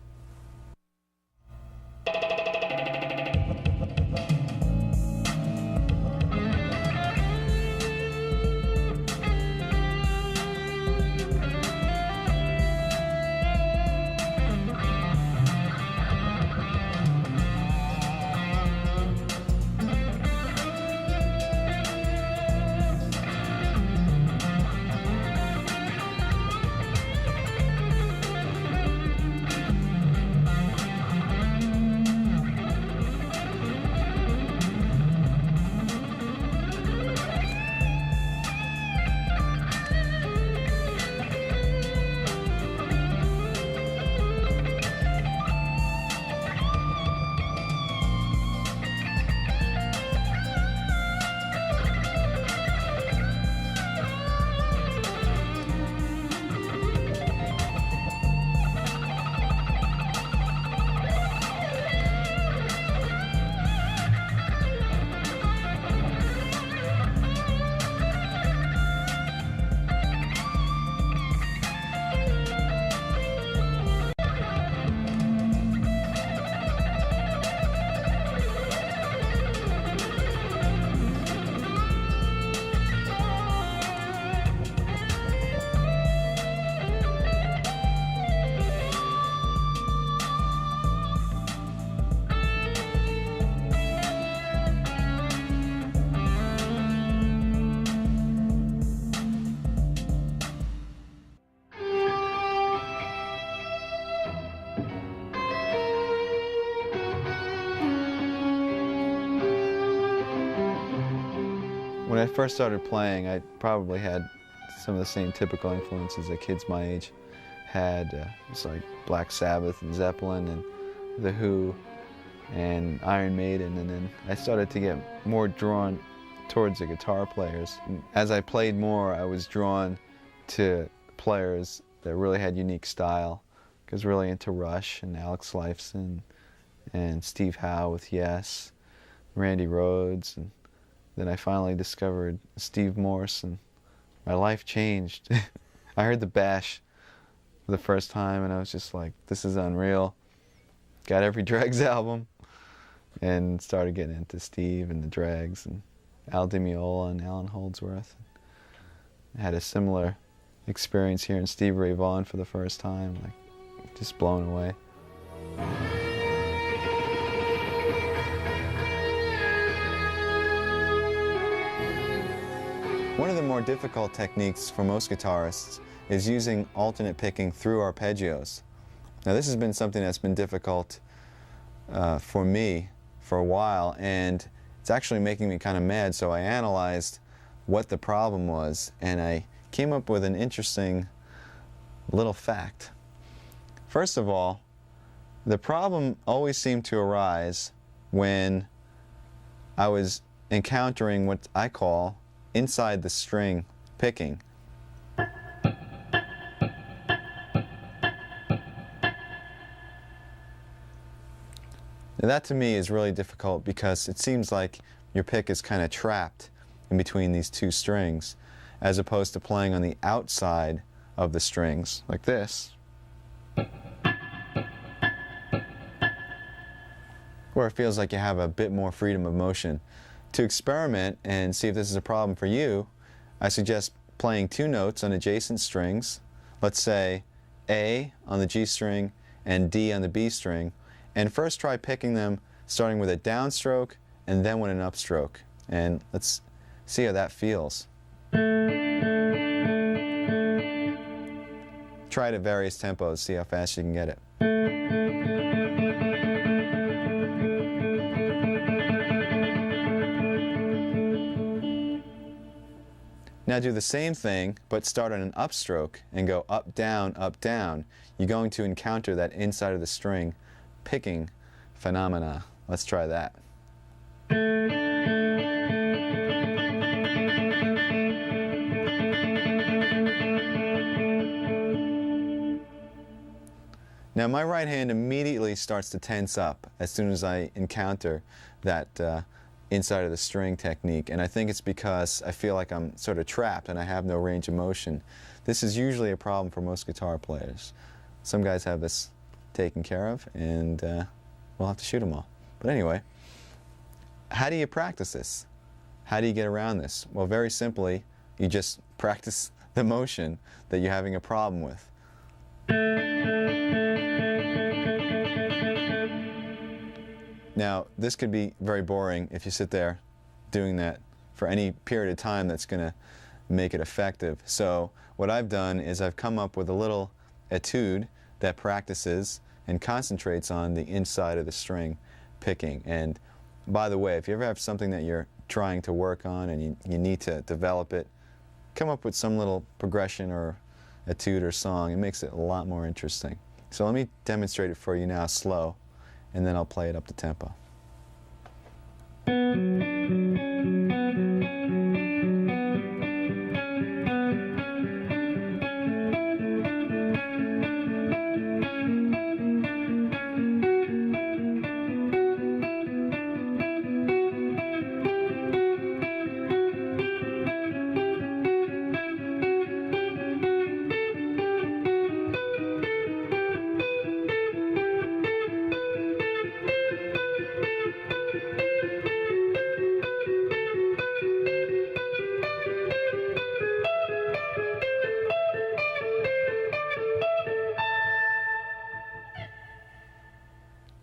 When I first started playing, I probably had some of the same typical influences that kids my age had. It's like Black Sabbath and Zeppelin and The Who and Iron Maiden, and then I started to get more drawn towards the guitar players. And as I played more, I was drawn to players that really had unique style. I was really into Rush and Alex Lifeson and Steve Howe with Yes, Randy Rhoads, and then I finally discovered Steve Morse, and my life changed. I heard the Bash for the first time, and I was just like, this is unreal. Got every Dregs album, and started getting into Steve and the Dregs, and Al Di Meola and Alan Holdsworth. I had a similar experience here in Stevie Ray Vaughan for the first time, like just blown away. One of the more difficult techniques for most guitarists is using alternate picking through arpeggios. Now this has been something that's been difficult for me for a while, and it's actually making me kind of mad, so I analyzed what the problem was, and I came up with an interesting little fact. First of all, the problem always seemed to arise when I was encountering what I call inside the string picking. Now that to me is really difficult because it seems like your pick is kind of trapped in between these two strings, as opposed to playing on the outside of the strings like this, where it feels like you have a bit more freedom of motion. To experiment and see if this is a problem for you, I suggest playing two notes on adjacent strings, let's say A on the G string and D on the B string, and first try picking them starting with a downstroke and then with an upstroke. And let's see how that feels. Try it at various tempos, see how fast you can get it. Now do the same thing, but start on an upstroke and go up, down, up, down. You're going to encounter that inside of the string picking phenomena. Let's try that. Now my right hand immediately starts to tense up as soon as I encounter that inside of the string technique, and I think it's because I feel like I'm sort of trapped and I have no range of motion. This is usually a problem for most guitar players. Some guys have this taken care of, and we'll have to shoot them all. But anyway, how do you practice this? How do you get around this? Well, very simply, you just practice the motion that you're having a problem with. Now, this could be very boring if you sit there doing that for any period of time that's going to make it effective. So what I've done is I've come up with a little etude that practices and concentrates on the inside of the string picking. And by the way, if you ever have something that you're trying to work on and you need to develop it, come up with some little progression or etude or song. It makes it a lot more interesting. So let me demonstrate it for you now slow, and then I'll play it up to tempo.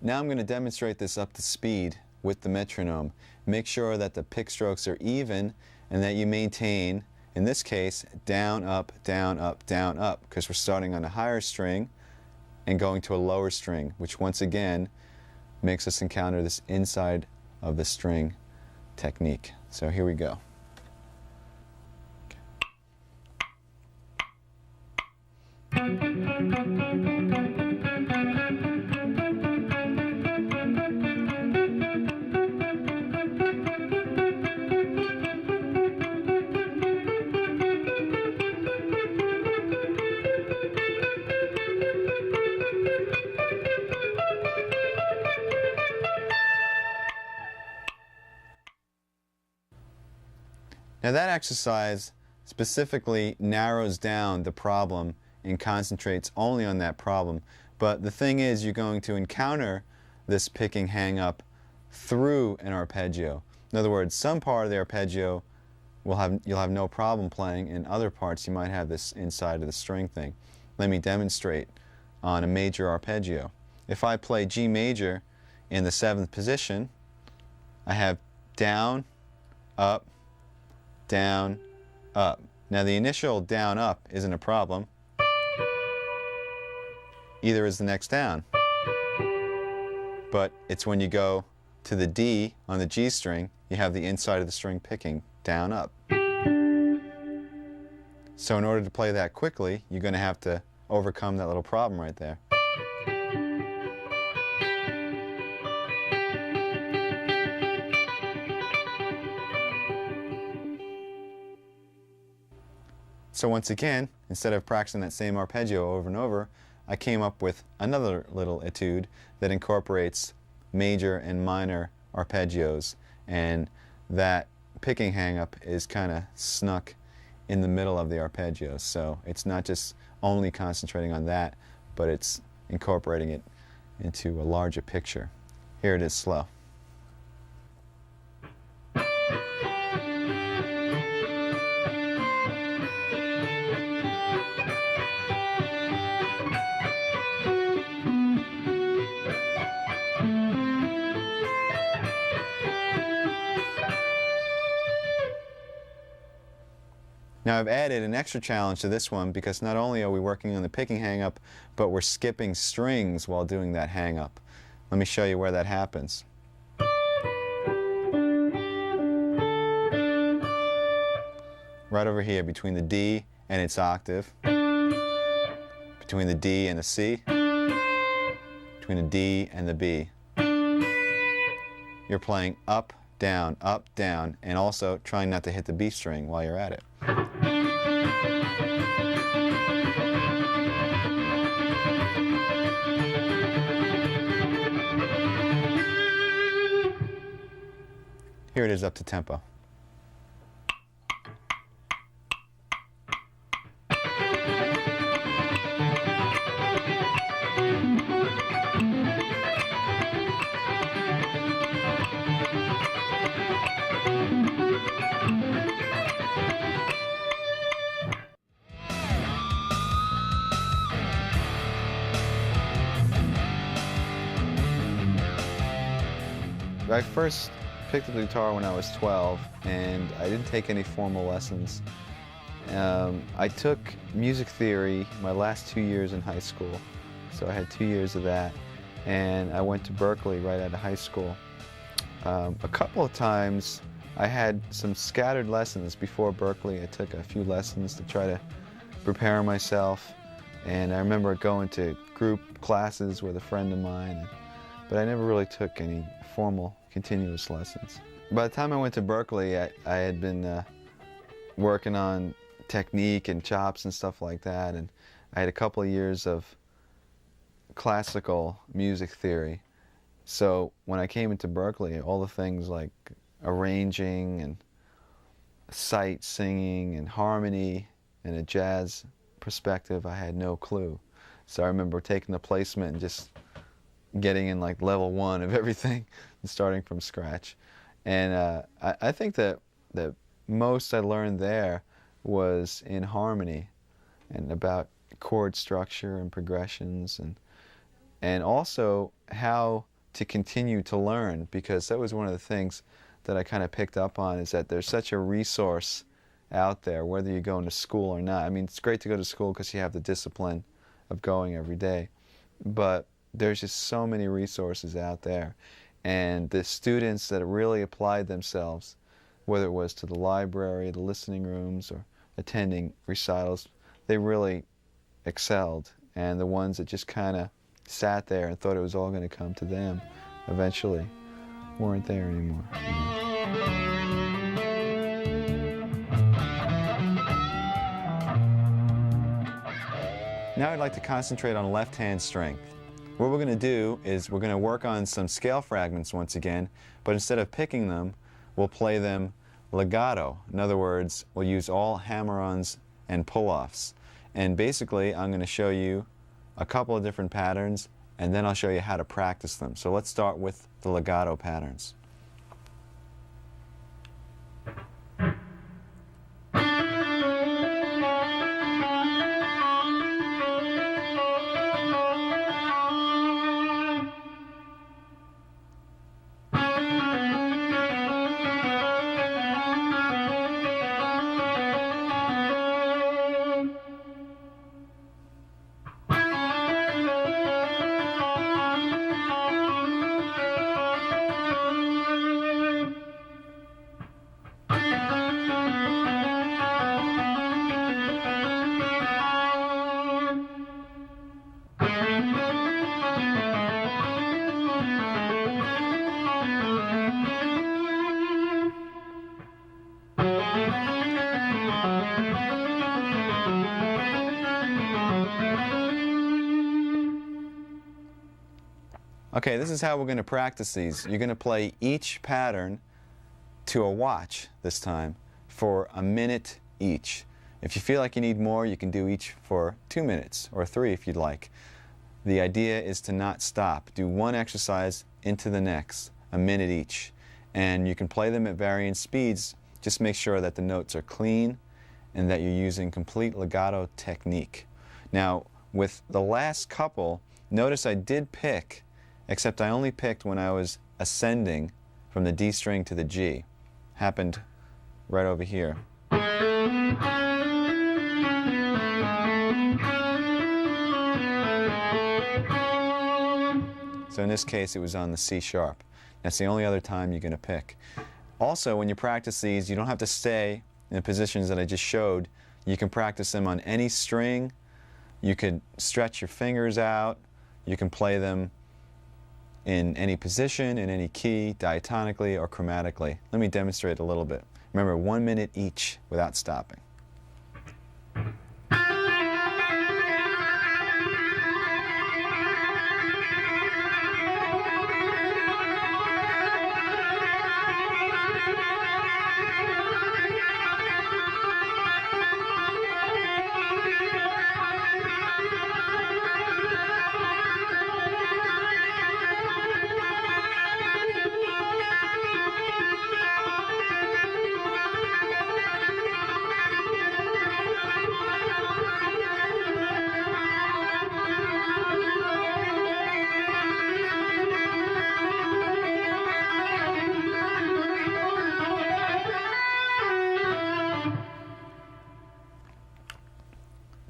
Now I'm going to demonstrate this up to speed with the metronome. Make sure that the pick strokes are even and that you maintain, in this case, down, up, down, up, down, up, because we're starting on a higher string and going to a lower string, which once again makes us encounter this inside of the string technique. So here we go. Now that exercise specifically narrows down the problem and concentrates only on that problem. But the thing is, you're going to encounter this picking hang-up through an arpeggio. In other words, some part of the arpeggio you'll have no problem playing, and other parts you might have this inside of the string thing. Let me demonstrate on a major arpeggio. If I play G major in the 7th position, I have down, up, down, up. Now the initial down, up isn't a problem. Either is the next down. But it's when you go to the D on the G string, you have the inside of the string picking down, up. So in order to play that quickly, you're going to have to overcome that little problem right there. So once again, instead of practicing that same arpeggio over and over, I came up with another little etude that incorporates major and minor arpeggios, and that picking hang-up is kind of snuck in the middle of the arpeggios. So it's not just only concentrating on that, but it's incorporating it into a larger picture. Here it is slow. Now I've added an extra challenge to this one because not only are we working on the picking hang-up, but we're skipping strings while doing that hang-up. Let me show you where that happens. Right over here between the D and its octave, between the D and the C, between the D and the B. You're playing up, down, and also trying not to hit the B string while you're at it. Here it is up to tempo. I first picked up the guitar when I was 12, and I didn't take any formal lessons. I took music theory my last 2 years in high school, so I had 2 years of that, and I went to Berkeley right out of high school. A couple of times I had some scattered lessons before Berkeley. I took a few lessons to try to prepare myself, and I remember going to group classes with a friend of mine, but I never really took any formal continuous lessons. By the time I went to Berkeley, I had been working on technique and chops and stuff like that, and I had a couple of years of classical music theory. So when I came into Berkeley, all the things like arranging and sight singing and harmony and a jazz perspective, I had no clue. So I remember taking the placement and just getting in like level 1 of everything and starting from scratch. And I think that the most I learned there was in harmony and about chord structure and progressions, and also how to continue to learn, because that was one of the things that I kind of picked up on, is that there's such a resource out there, whether you're going to school or not. I mean, it's great to go to school because you have the discipline of going every day, but there's just so many resources out there, and the students that really applied themselves, whether it was to the library, the listening rooms, or attending recitals, they really excelled. And the ones that just kind of sat there and thought it was all going to come to them eventually weren't there anymore. Now I'd like to concentrate on left-hand strength. What we're going to do is we're going to work on some scale fragments once again, but instead of picking them, we'll play them legato. In other words, we'll use all hammer-ons and pull-offs. And basically, I'm going to show you a couple of different patterns, and then I'll show you how to practice them. So let's start with the legato patterns. Okay, this is how we're going to practice these. You're going to play each pattern to a watch this time for a minute each. If you feel like you need more, you can do each for 2 minutes or 3 if you'd like. The idea is to not stop. Do one exercise into the next, a minute each. And you can play them at varying speeds. Just make sure that the notes are clean and that you're using complete legato technique. Now, with the last couple, notice I did pick, except I only picked when I was ascending from the D string to the G. Happened right over here. So in this case, it was on the C sharp. That's the only other time you're going to pick. Also, when you practice these, you don't have to stay in the positions that I just showed. You can practice them on any string. You could stretch your fingers out. You can play them in any position, in any key, diatonically or chromatically. Let me demonstrate a little bit. Remember, 1 minute each without stopping.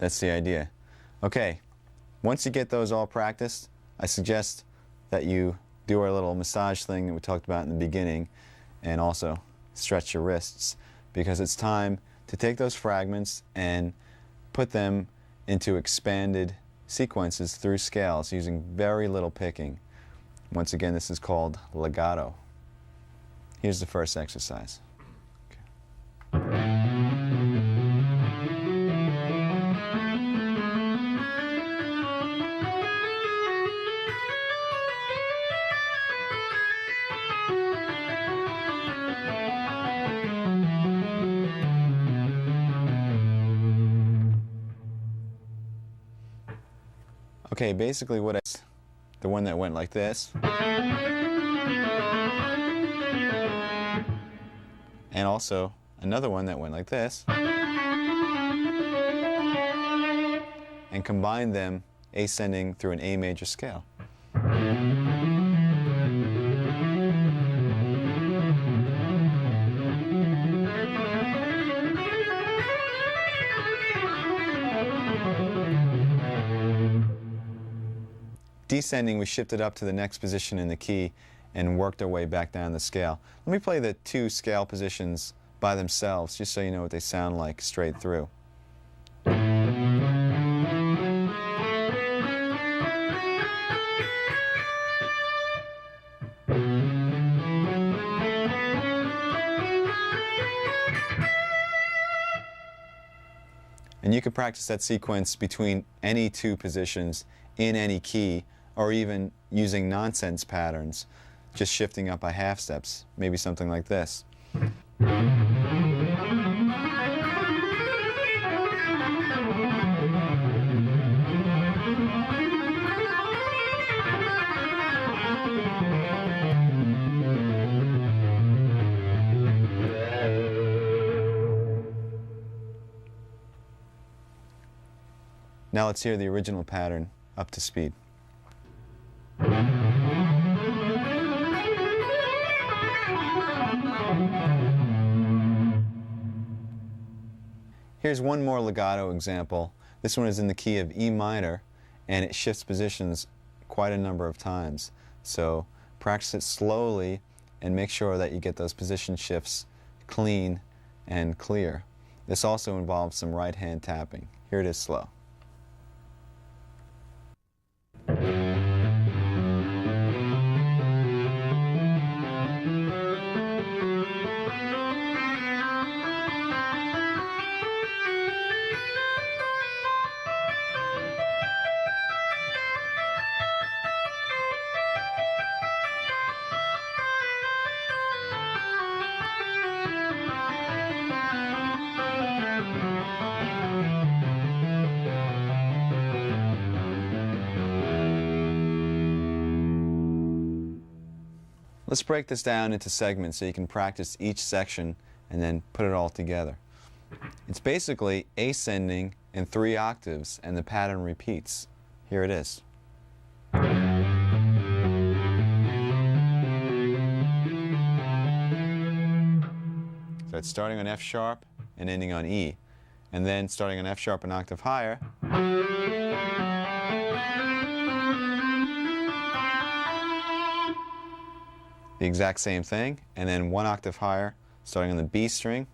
That's the idea. Okay, once you get those all practiced, I suggest that you do our little massage thing that we talked about in the beginning, and also stretch your wrists, because it's time to take those fragments and put them into expanded sequences through scales using very little picking. Once again, this is called legato. Here's the first exercise. Okay, basically what the one that went like this, and also another one that went like this, and combine them ascending through an A major scale. Descending, we shifted up to the next position in the key and worked our way back down the scale. Let me play the two scale positions by themselves, just so you know what they sound like straight through. And you can practice that sequence between any two positions in any key, or even using nonsense patterns, just shifting up by half steps, maybe something like this. Now let's hear the original pattern up to speed. Here's one more legato example. This one is in the key of E minor, and it shifts positions quite a number of times. So practice it slowly and make sure that you get those position shifts clean and clear. This also involves some right hand tapping. Here it is slow. Let's break this down into segments so you can practice each section and then put it all together. It's basically ascending in 3 octaves, and the pattern repeats. Here it is. So it's starting on F sharp and ending on E, and then starting on F sharp an octave higher, the exact same thing, and then 1 octave higher, starting on the B string.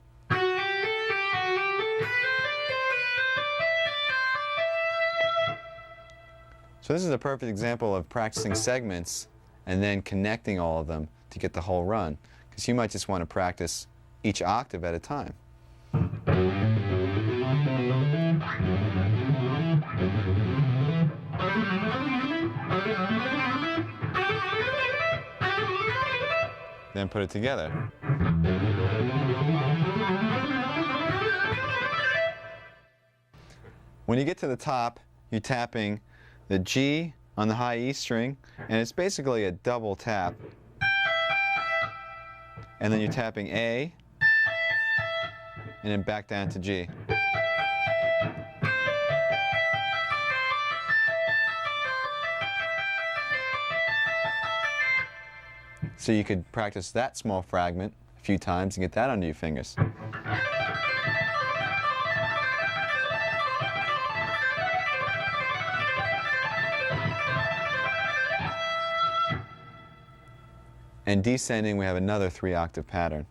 So this is a perfect example of practicing segments and then connecting all of them to get the whole run, because you might just want to practice each octave at a time. Then put it together. When you get to the top, you're tapping the G on the high E string, and it's basically a double tap. And then you're tapping A, and then back down to G. So you could practice that small fragment a few times and get that under your fingers. And descending, we have another 3-octave pattern.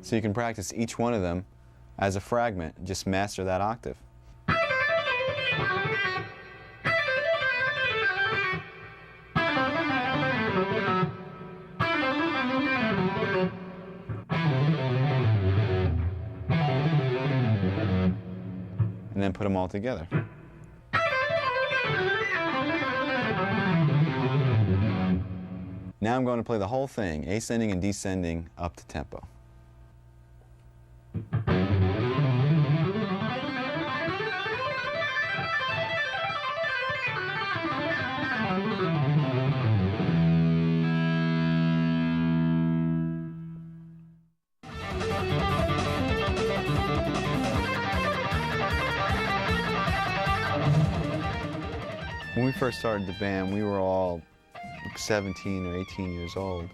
So you can practice each one of them as a fragment. Just master that octave. And then put them all together. Now I'm going to play the whole thing, ascending and descending up to tempo. When we first started the band, we were all 17 or 18 years old.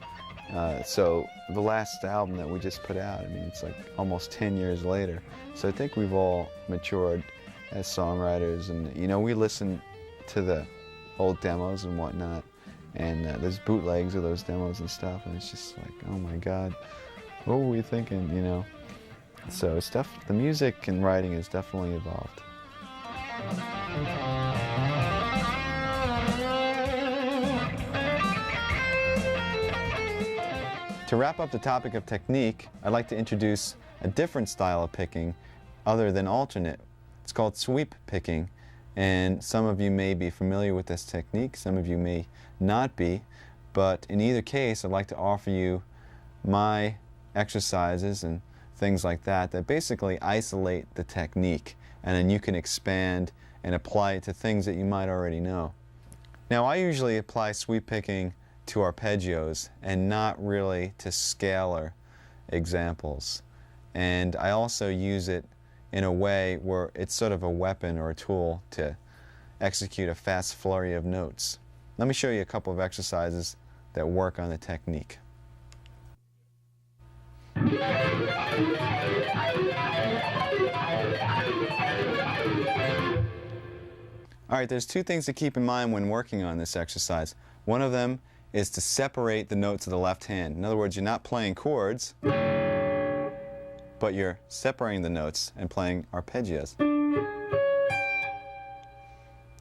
So the last album that we just put out, I mean, it's like almost 10 years later. So I think we've all matured as songwriters, and you know, we listen to the old demos and whatnot, and there's bootlegs of those demos and stuff, and it's just like, oh my God, what were we thinking, you know? So it's the music and writing has definitely evolved. To wrap up the topic of technique, I'd like to introduce a different style of picking other than alternate. It's called sweep picking, and some of you may be familiar with this technique, some of you may not be, but in either case I'd like to offer you my exercises and things like that that basically isolate the technique, and then you can expand and apply it to things that you might already know. Now I usually apply sweep picking to arpeggios and not really to scalar examples. And I also use it in a way where it's sort of a weapon or a tool to execute a fast flurry of notes. Let me show you a couple of exercises that work on the technique. Alright, there's two things to keep in mind when working on this exercise. One of them is to separate the notes of the left hand. In other words, you're not playing chords, but you're separating the notes and playing arpeggios.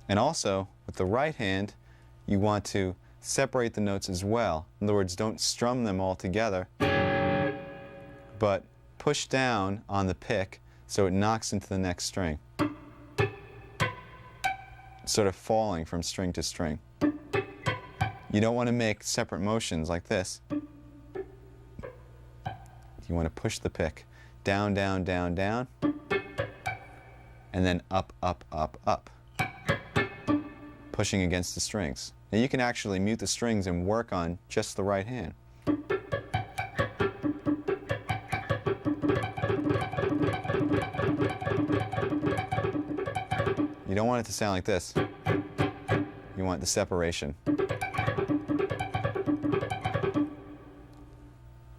And also, with the right hand, you want to separate the notes as well. In other words, don't strum them all together, but push down on the pick so it knocks into the next string, sort of falling from string to string. You don't want to make separate motions like this. You want to push the pick down, down, down, down, and then up, up, up, up, pushing against the strings. Now you can actually mute the strings and work on just the right hand. You don't want it to sound like this. You want the separation.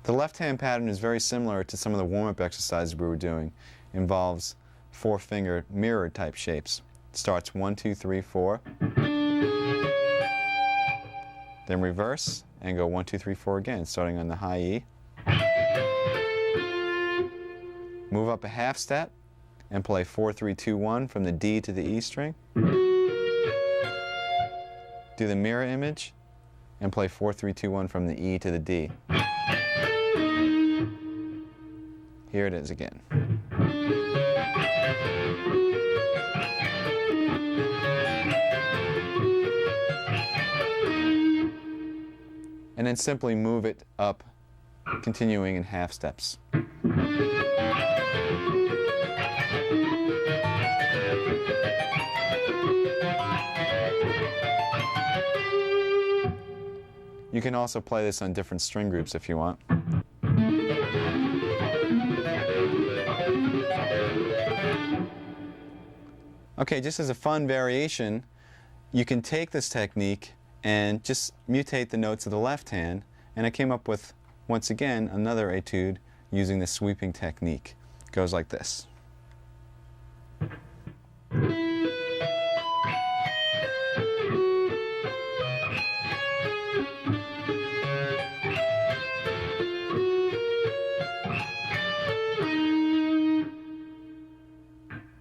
The left-hand pattern is very similar to some of the warm-up exercises we were doing. It involves 4-finger mirror type shapes. It starts 1, 2, 3, 4. Then reverse and go 1, 2, 3, 4 again, starting on the high E. Move up a half step and play 4, 3, 2, 1 from the D to the E string. Do the mirror image and play 4, 3, 2, 1 from the E to the D. Here it is again. And then simply move it up, continuing in half steps. You can also play this on different string groups if you want. Okay, just as a fun variation, you can take this technique and just mutate the notes of the left hand and I came up with, once again, another etude using the sweeping technique. It goes like this.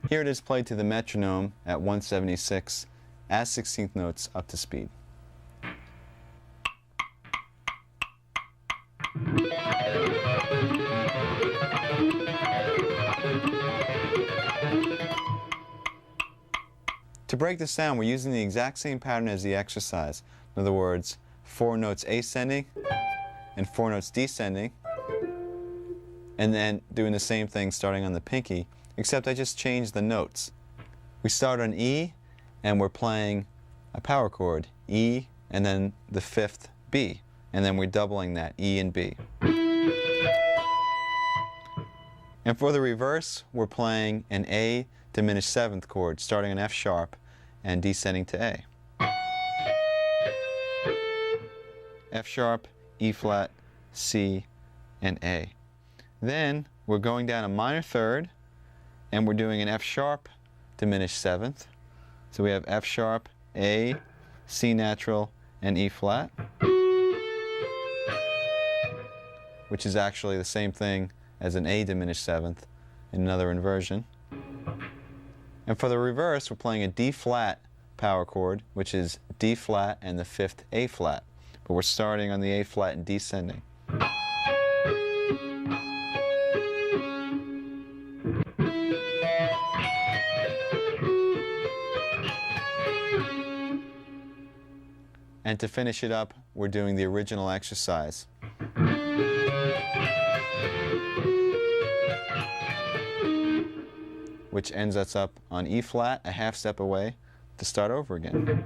Here it is played to the metronome at 176 as 16th notes up to speed. To break this down, we're using the exact same pattern as the exercise. In other words, 4 notes ascending and 4 notes descending, and then doing the same thing starting on the pinky, except I just changed the notes. We start on E, and we're playing a power chord, E, and then the 5th B, and then we're doubling that, E and B. And for the reverse, we're playing an A diminished 7th chord, starting on F sharp and descending to A. F sharp, E flat, C, and A. Then we're going down a minor third, and we're doing an F sharp diminished 7th. So we have F sharp, A, C natural, and E flat, which is actually the same thing as an A diminished 7th in another inversion. And for the reverse, we're playing a D flat power chord, which is D flat and the 5th A flat. But we're starting on the A flat and descending. And to finish it up, we're doing the original exercise. Which ends us up on E flat, a half step away, to start over again.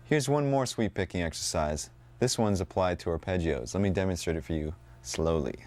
Here's one more sweep picking exercise. This one's applied to arpeggios. Let me demonstrate it for you slowly.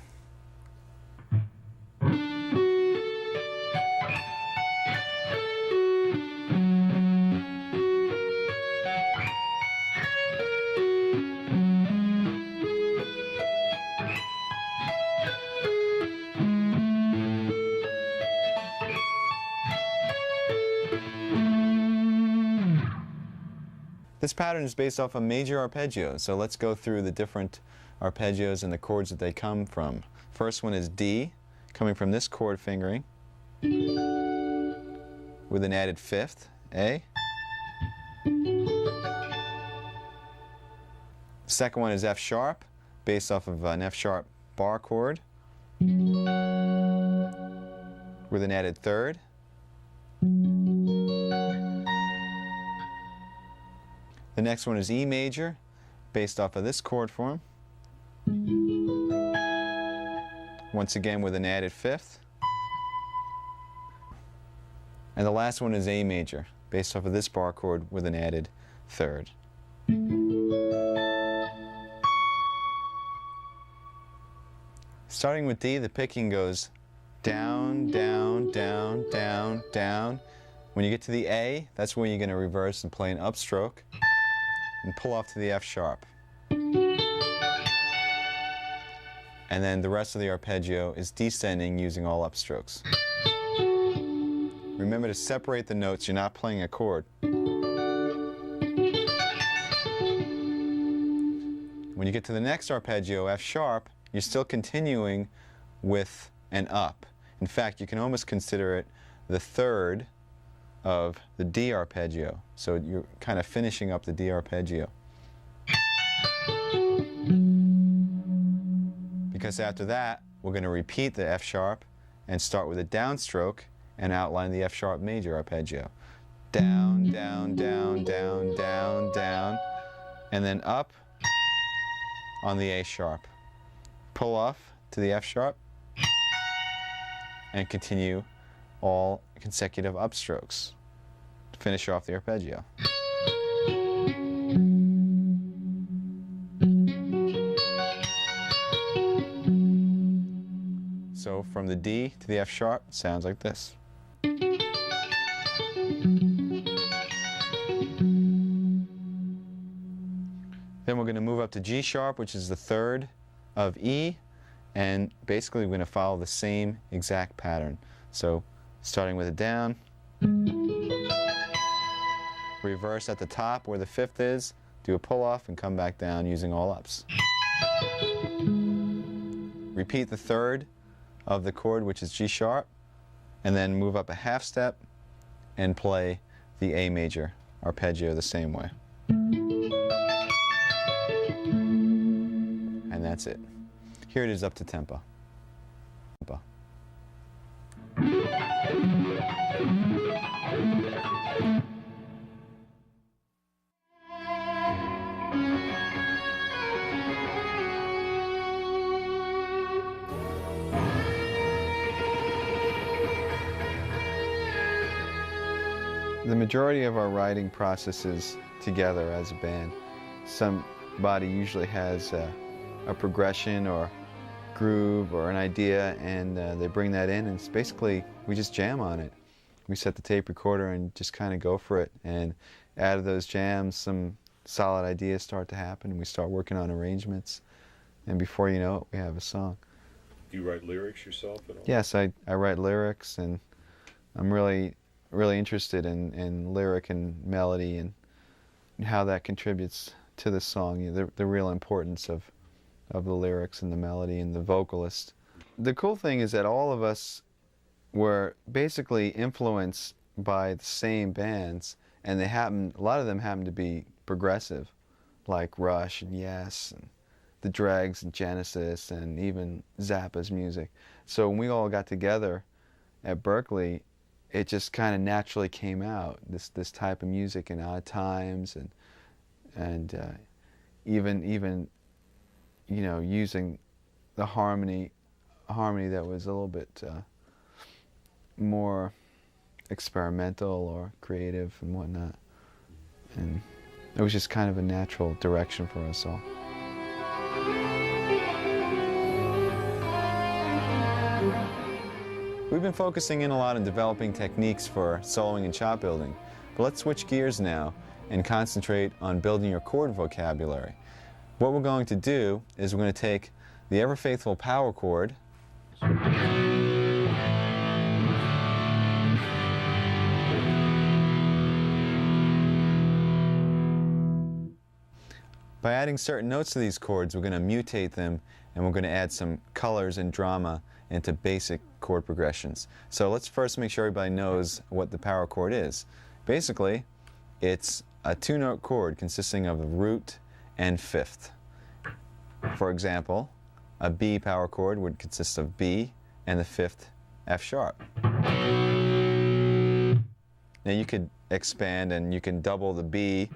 This pattern is based off a major arpeggio, so let's go through the different arpeggios and the chords that they come from. First one is D, coming from this chord fingering, with an added 5th, A. Second one is F sharp, based off of an F sharp bar chord, with an added 3rd. The next one is E major, based off of this chord form, once again with an added 5th. And the last one is A major, based off of this bar chord with an added 3rd. Starting with D, the picking goes down, down, down, down, down. When you get to the A, that's when you're going to reverse and play an upstroke and pull off to the F sharp. And then the rest of the arpeggio is descending using all upstrokes. Remember to separate the notes, you're not playing a chord. When you get to the next arpeggio, F sharp, you're still continuing with an up. In fact, you can almost consider it the 3rd of the D arpeggio. So you're kind of finishing up the D arpeggio. Because after that, we're going to repeat the F sharp and start with a downstroke and outline the F sharp major arpeggio. Down, down, down, down, down, down, and then up on the A sharp. Pull off to the F sharp and continue all consecutive upstrokes to finish off the arpeggio. So from the D to the F sharp, it sounds like this. Then we're going to move up to G sharp, which is the third of E, and basically we're going to follow the same exact pattern. So starting with a down, reverse at the top where the fifth is, do a pull off and come back down using all ups. Repeat the third of the chord, which is G sharp, and then move up a half step and play the A major arpeggio the same way. And that's it. Here it is up to tempo. The majority of our writing process is together as a band. Somebody usually has a progression or groove or an idea, and they bring that in, and it's basically we just jam on it. We set the tape recorder and just kind of go for it, and out of those jams some solid ideas start to happen, and we start working on arrangements, and before you know it we have a song. Do you write lyrics yourself at all? Yes, I write lyrics, and I'm really interested in lyric and melody and how that contributes to the song. You know, the real importance of the lyrics and the melody and the vocalist. The cool thing is that all of us were basically influenced by the same bands, and a lot of them happen to be progressive, like Rush and Yes and the Dregs and Genesis and even Zappa's music. So when we all got together at Berkeley, it just kind of naturally came out, this type of music in Odd Times, and even you know, using the harmony that was a little bit more experimental or creative and whatnot, and it was just kind of a natural direction for us all. We've been focusing in a lot on developing techniques for soloing and chop building, but let's switch gears now and concentrate on building your chord vocabulary. What we're going to do is we're going to take the ever-faithful power chord, by adding certain notes to these chords, we're going to mutate them, and we're going to add some colors and drama into basic chord progressions. So let's first make sure everybody knows what the power chord is. Basically, it's a two-note chord consisting of the root and fifth. For example, a B power chord would consist of B and the fifth F sharp. Now you could expand and you can double the B,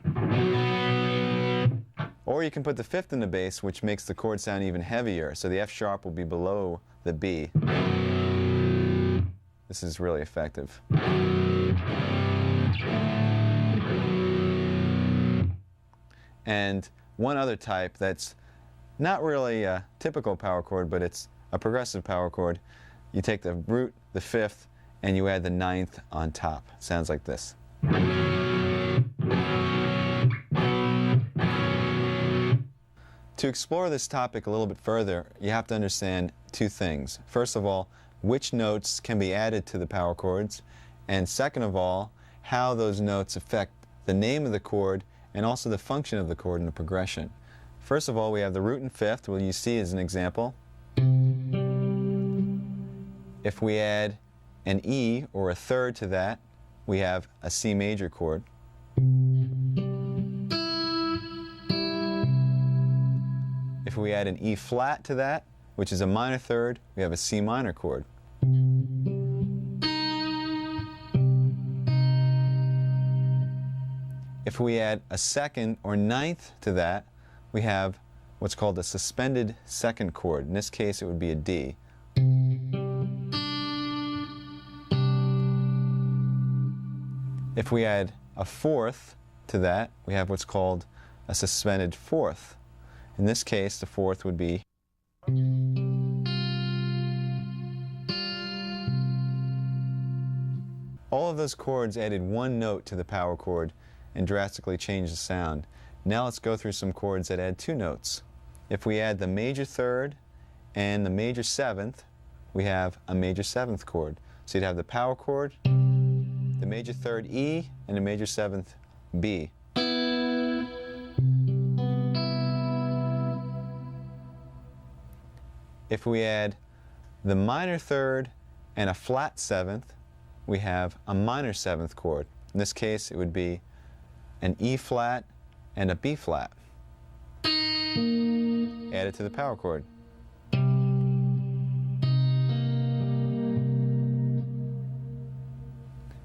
or you can put the fifth in the bass, which makes the chord sound even heavier, so the F sharp will be below the B. This is really effective. And one other type that's not really a typical power chord, but it's a progressive power chord. You take the root, the fifth, and you add the ninth on top. It sounds like this. To explore this topic a little bit further, you have to understand two things. First of all, which notes can be added to the power chords, and second of all, how those notes affect the name of the chord and also the function of the chord in the progression. First of all, we have the root and fifth, what you see as an example. If we add an E or a third to that, we have a C major chord. If we add an E flat to that, which is a minor third, we have a C minor chord. If we add a second or ninth to that, we have what's called a suspended second chord. In this case, it would be a D. If we add a fourth to that, we have what's called a suspended fourth. In this case, the fourth would be. All of those chords added one note to the power chord and drastically changed the sound. Now let's go through some chords that add 2 notes. If we add the major third and the major seventh, we have a major seventh chord. So you'd have the power chord, the major third E, and the major seventh B. If we add the minor third and a flat seventh, we have a minor seventh chord. In this case, it would be an E flat and a B flat. Add it to the power chord.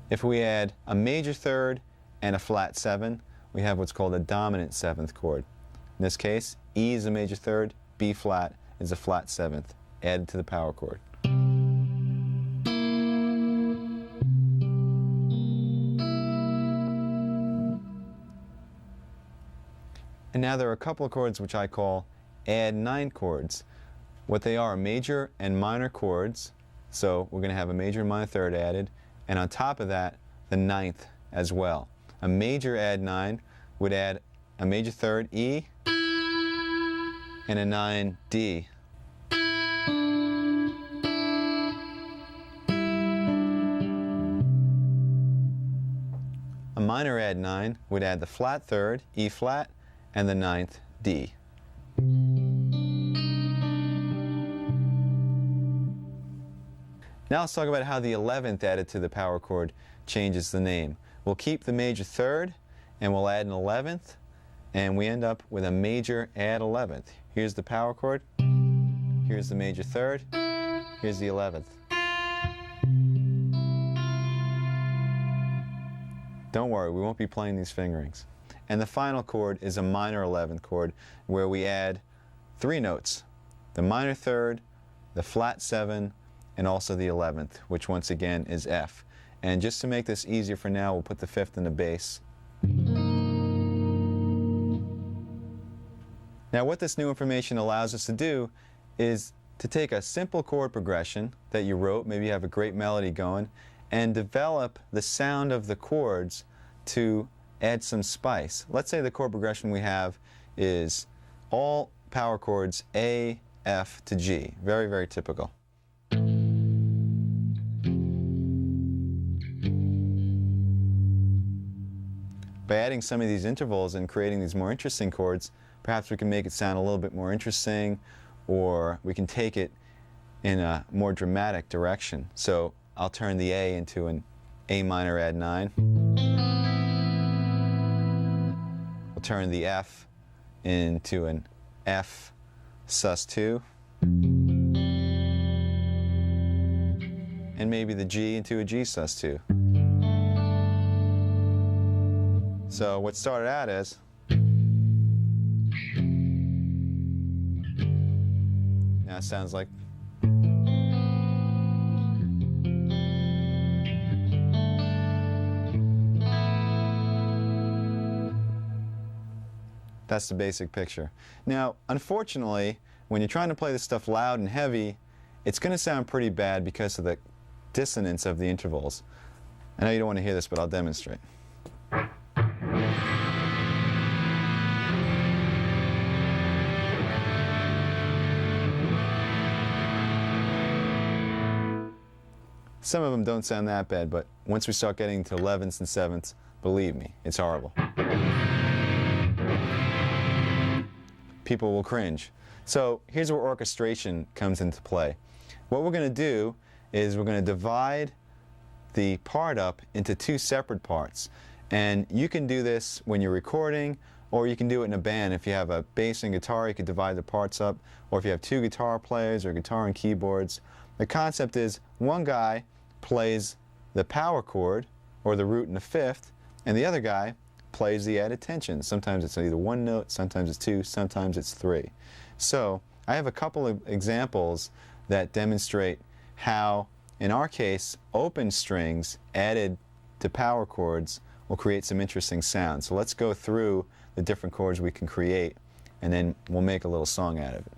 If we add a major third and a flat 7, we have what's called a dominant 7th chord. In this case, E is a major third, B flat is a flat 7th, added to the power chord. And now there are a couple of chords which I call add 9 chords. What they are major and minor chords, so we're going to have a major and minor third added, and on top of that, the 9th as well. A major add 9 would add a major third E and a 9 D. A minor add 9 would add the flat third, E flat, and the 9th D. Now let's talk about how the 11th added to the power chord changes the name. We'll keep the major third and we'll add an 11th, and we end up with a major add 11th. Here's the power chord, here's the major third, here's the 11th. Don't worry, we won't be playing these fingerings. And the final chord is a minor 11th chord where we add 3 notes, the minor third, the flat 7, and also the 11th, which once again is F. And just to make this easier for now, we'll put the 5th in the bass. Now what this new information allows us to do is to take a simple chord progression that you wrote, maybe you have a great melody going, and develop the sound of the chords to add some spice. Let's say the chord progression we have is all power chords A, F to G. Very, very typical. By adding some of these intervals and creating these more interesting chords, perhaps we can make it sound a little bit more interesting, or we can take it in a more dramatic direction. So I'll turn the A into an A minor add 9. We'll turn the F into an F sus 2. And maybe the G into a G sus 2. So what started out as now it sounds like that's the basic picture. Now, unfortunately, when you're trying to play this stuff loud and heavy, it's going to sound pretty bad because of the dissonance of the intervals. I know you don't want to hear this, but I'll demonstrate. Some of them don't sound that bad, but once we start getting to 11ths and 7ths, believe me, it's horrible. People will cringe. So here's where orchestration comes into play. What we're going to do is we're going to divide the part up into 2 separate parts. And you can do this when you're recording, or you can do it in a band. If you have a bass and guitar, you could divide the parts up. Or if you have 2 guitar players or guitar and keyboards. The concept is one guy plays the power chord, or the root and the 5th, and the other guy plays the added tension. Sometimes it's either 1 note, sometimes it's 2, sometimes it's 3. So I have a couple of examples that demonstrate how, in our case, open strings added to power chords will create some interesting sounds. So let's go through the different chords we can create, and then we'll make a little song out of it.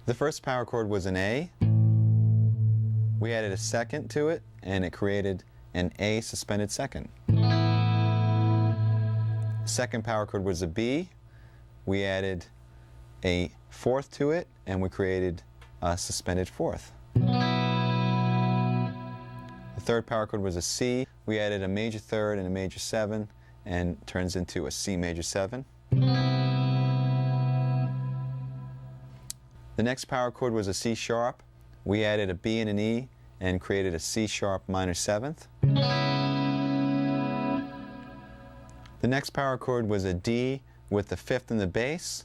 The first power chord was an A. We added a second to it, and it created an A suspended second. Second power chord was a B. We added a fourth to it, and we created a suspended fourth. The third power chord was a C. We added a major third and a major seven, and turns into a C major seven. The next power chord was a C sharp. We added a B and an E and created a C sharp minor seventh. The next power chord was a D with the fifth in the bass.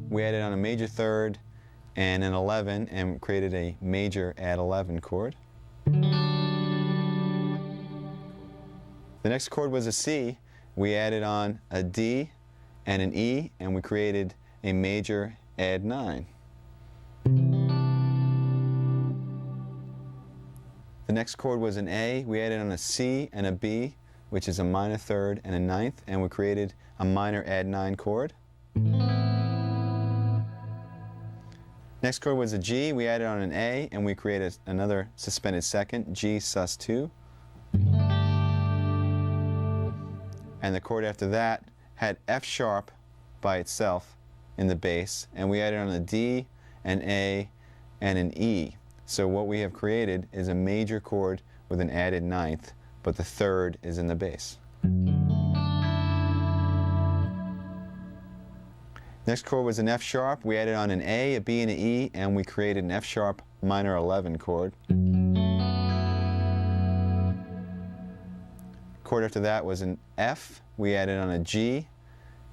We added on a major third and an 11 and created a major add 11 chord. The next chord was a C. We added on a D and an E, and we created a major add 9. The next chord was an A. We added on a C and a B, which is a minor third and a ninth, and we created a minor add 9 chord. Next chord was a G. We added on an A, and we created another suspended second, G sus 2. And the chord after that had F sharp by itself in the bass, and we added on a D, an A, and an E. So what we have created is a major chord with an added ninth, but the third is in the bass. Next chord was an F sharp. We added on an A, a B, and an E, and we created an F sharp minor 11 chord. Chord after that was an F. We added on a G,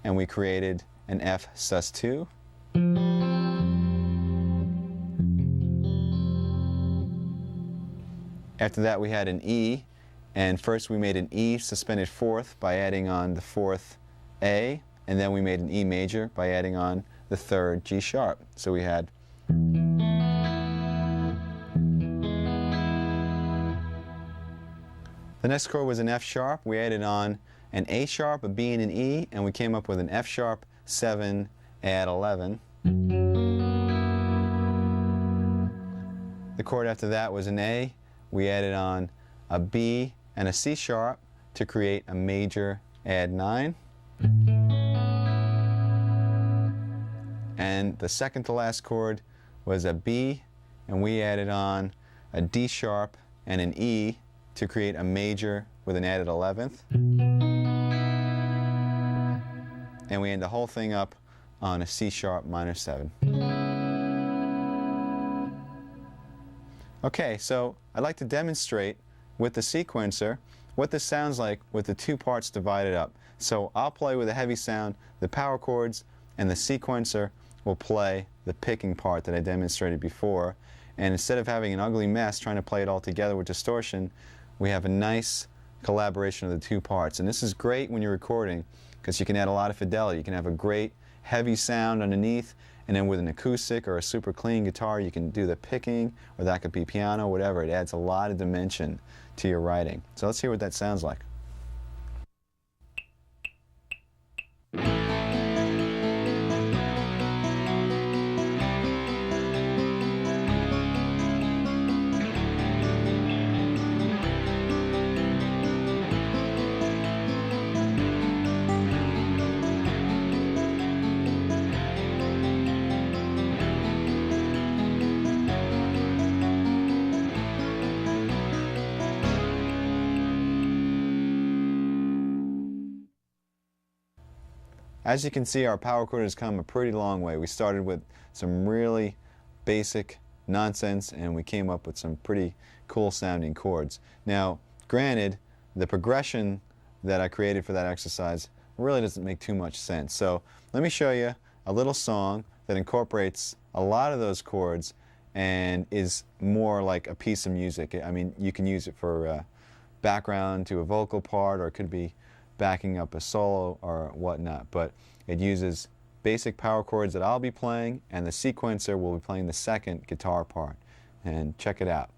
and we created an F sus 2. After that we had an E, and first we made an E suspended fourth by adding on the fourth A, and then we made an E major by adding on the third G sharp. So we had the next chord was an F sharp. We added on an A sharp, a B, and an E, and we came up with an F sharp 7 add 11. The chord after that was an A. We added on a B and a C sharp to create a major add 9. And the second to last chord was a B, and we added on a D sharp and an E to create a major with an added 11th. And we end the whole thing up on a C sharp minor 7. Okay, so I'd like to demonstrate with the sequencer what this sounds like with the two parts divided up. So I'll play with a heavy sound, the power chords, and the sequencer will play the picking part that I demonstrated before. And instead of having an ugly mess trying to play it all together with distortion, we have a nice collaboration of the two parts. And this is great when you're recording because you can add a lot of fidelity. You can have a great heavy sound underneath, and then with an acoustic or a super clean guitar you can do the picking, or that could be piano, whatever. It adds a lot of dimension to your writing. So let's hear what that sounds like. As you can see, our power chord has come a pretty long way. We started with some really basic nonsense, and we came up with some pretty cool sounding chords. Now, granted, the progression that I created for that exercise really doesn't make too much sense. So let me show you a little song that incorporates a lot of those chords and is more like a piece of music. I mean, you can use it for background to a vocal part, or it could be backing up a solo or whatnot, but it uses basic power chords that I'll be playing, and the sequencer will be playing the second guitar part. And check it out.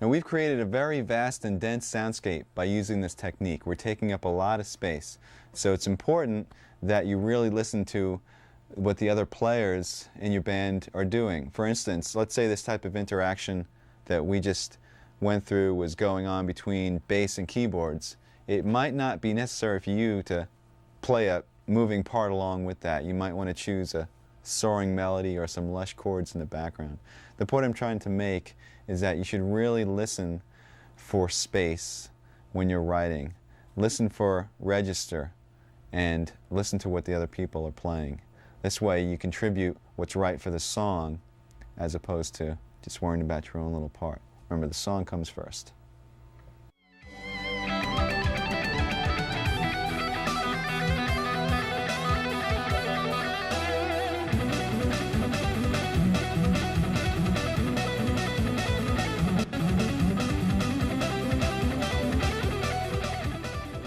Now we've created a very vast and dense soundscape by using this technique. We're taking up a lot of space. So it's important that you really listen to what the other players in your band are doing. For instance, let's say this type of interaction that we just went through was going on between bass and keyboards. It might not be necessary for you to play a moving part along with that. You might want to choose a soaring melody or some lush chords in the background. The point I'm trying to make is that you should really listen for space when you're writing. Listen for register and listen to what the other people are playing. This way you contribute what's right for the song as opposed to just worrying about your own little part. Remember, the song comes first.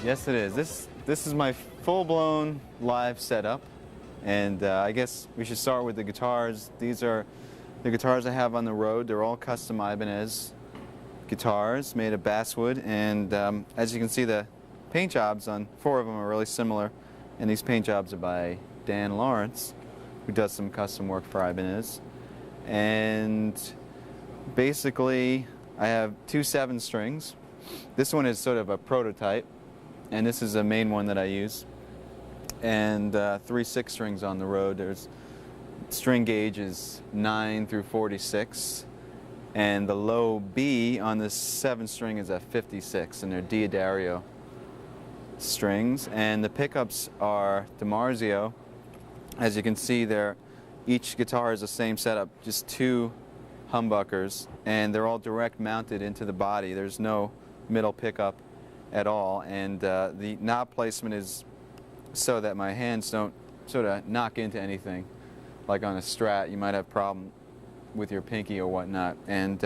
Yes, it is. This is my full-blown live setup, and I guess we should start with the guitars. These are the guitars I have on the road. They're all custom Ibanez guitars made of basswood, and as you can see, the paint jobs on 4 of them are really similar, and these paint jobs are by Dan Lawrence, who does some custom work for Ibanez. And basically, I have 2 7-strings. This one is sort of a prototype, and this is a main one that I use, and 3 6-strings on the road. There's string gauge is 9 through 46, and the low B on this 7-string is a 56, and they're Diodario strings. And the pickups are DiMarzio. As you can see, each guitar is the same setup, just 2 humbuckers, and they're all direct mounted into the body. There's no middle pickup at all, and the knob placement is so that my hands don't sort of knock into anything. Like on a Strat, you might have a problem with your pinky or whatnot. And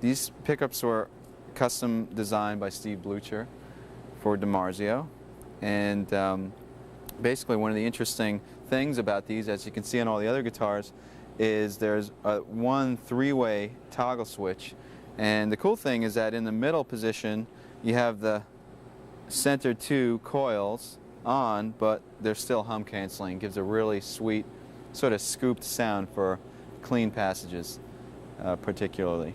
these pickups were custom designed by Steve Blucher for DiMarzio. And basically one of the interesting things about these, as you can see on all the other guitars, is there's one 3-way toggle switch. And the cool thing is that in the middle position, you have the center 2 coils on, but they're still hum canceling. It gives a really sweet sort of scooped sound for clean passages, particularly.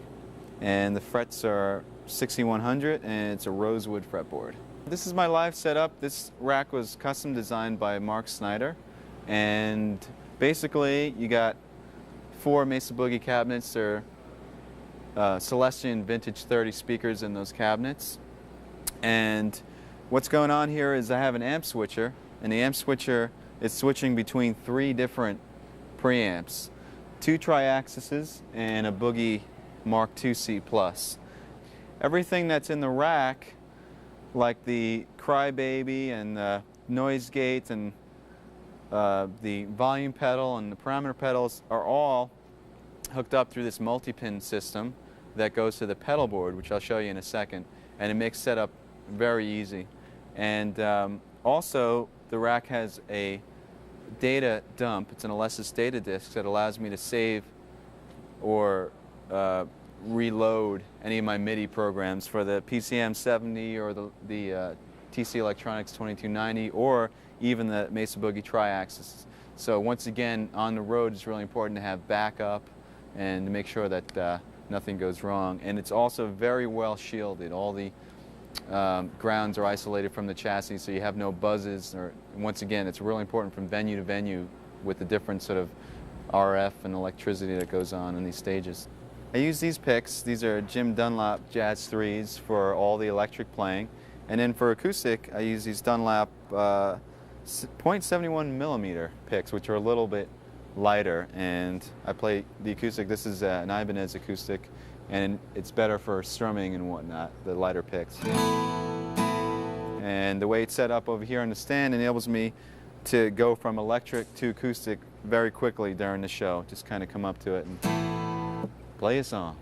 And the frets are 6100, and it's a rosewood fretboard. This is my live setup. This rack was custom designed by Mark Snyder, and basically you got 4 Mesa Boogie cabinets. They're Celestion Vintage 30 speakers in those cabinets. And what's going on here is I have an amp switcher, and the amp switcher is switching between 3 different preamps, 2 triaxises and a Boogie Mark IIc Plus. Everything that's in the rack, like the Crybaby and the noise gate and the volume pedal and the parameter pedals, are all hooked up through this multi-pin system that goes to the pedal board, which I'll show you in a second, and it makes setup very easy. And also, the rack has a data dump. It's an Alesis data disk that allows me to save or reload any of my MIDI programs for the PCM 70 or the TC Electronics 2290, or even the Mesa Boogie Triaxis. So once again, on the road, it's really important to have backup and to make sure that nothing goes wrong. And it's also very well shielded. All the grounds are isolated from the chassis, so you have no buzzes. Or once again, it's really important from venue to venue with the different sort of RF and electricity that goes on in these stages. I use these picks. These are Jim Dunlop Jazz 3s for all the electric playing. And then for acoustic, I use these Dunlop 0.71 millimeter picks, which are a little bit lighter. And I play the acoustic. This is an Ibanez acoustic, and it's better for strumming and whatnot, the lighter picks. And the way it's set up over here on the stand enables me to go from electric to acoustic very quickly during the show. Just kind of come up to it and play a song.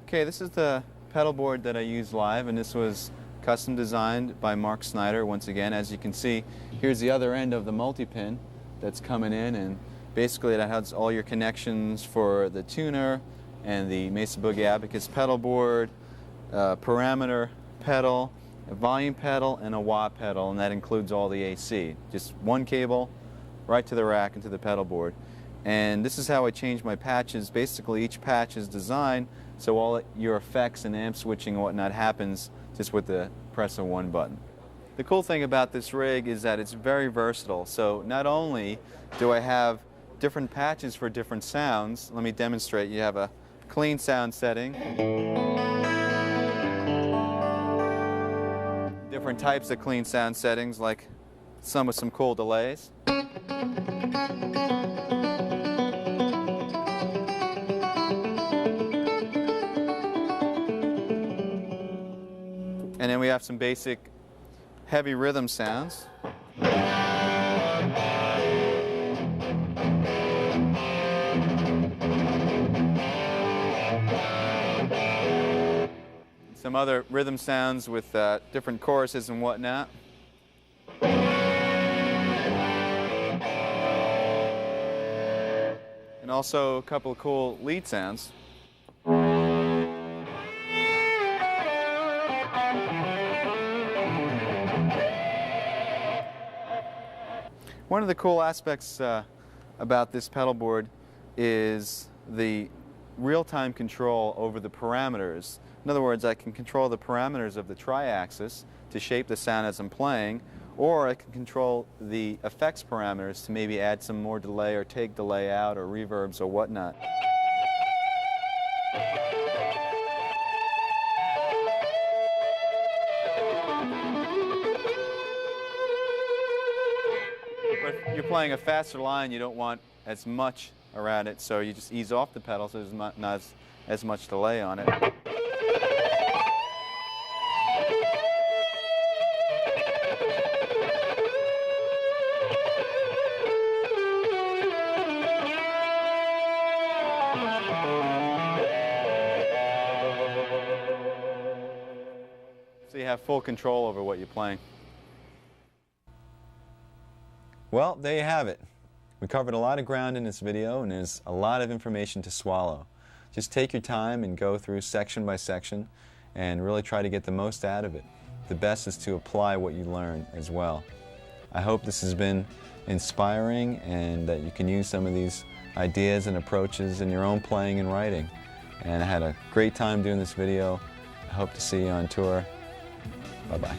Okay, this is the pedal board that I use live, and this was custom designed by Mark Snyder. Once again, as you can see, here's the other end of the multi-pin that's coming in, and basically that has all your connections for the tuner and the Mesa Boogie Abacus pedal board, parameter pedal, a volume pedal, and a wah pedal, and that includes all the AC. Just one cable right to the rack and to the pedal board. And this is how I change my patches. Basically, each patch is designed so all your effects and amp switching and whatnot happens just with the press of one button. The cool thing about this rig is that it's very versatile. So not only do I have different patches for different sounds, let me demonstrate. You have a clean sound setting, different types of clean sound settings, like some with some cool delays. And then we have some basic heavy rhythm sounds. Some other rhythm sounds with different choruses and whatnot. And also a couple of cool lead sounds. One of the cool aspects about this pedal board is the real-time control over the parameters. In other words, I can control the parameters of the tri-axis to shape the sound as I'm playing, or I can control the effects parameters to maybe add some more delay or take delay out or reverbs or whatnot. If you're playing a faster line, you don't want as much around it, so you just ease off the pedal so there's not as much delay on it. So you have full control over what you're playing. Well, there you have it. We covered a lot of ground in this video, and there's a lot of information to swallow. Just take your time and go through section by section and really try to get the most out of it. The best is to apply what you learn as well. I hope this has been inspiring and that you can use some of these ideas and approaches in your own playing and writing. And I had a great time doing this video. I hope to see you on tour. Bye-bye.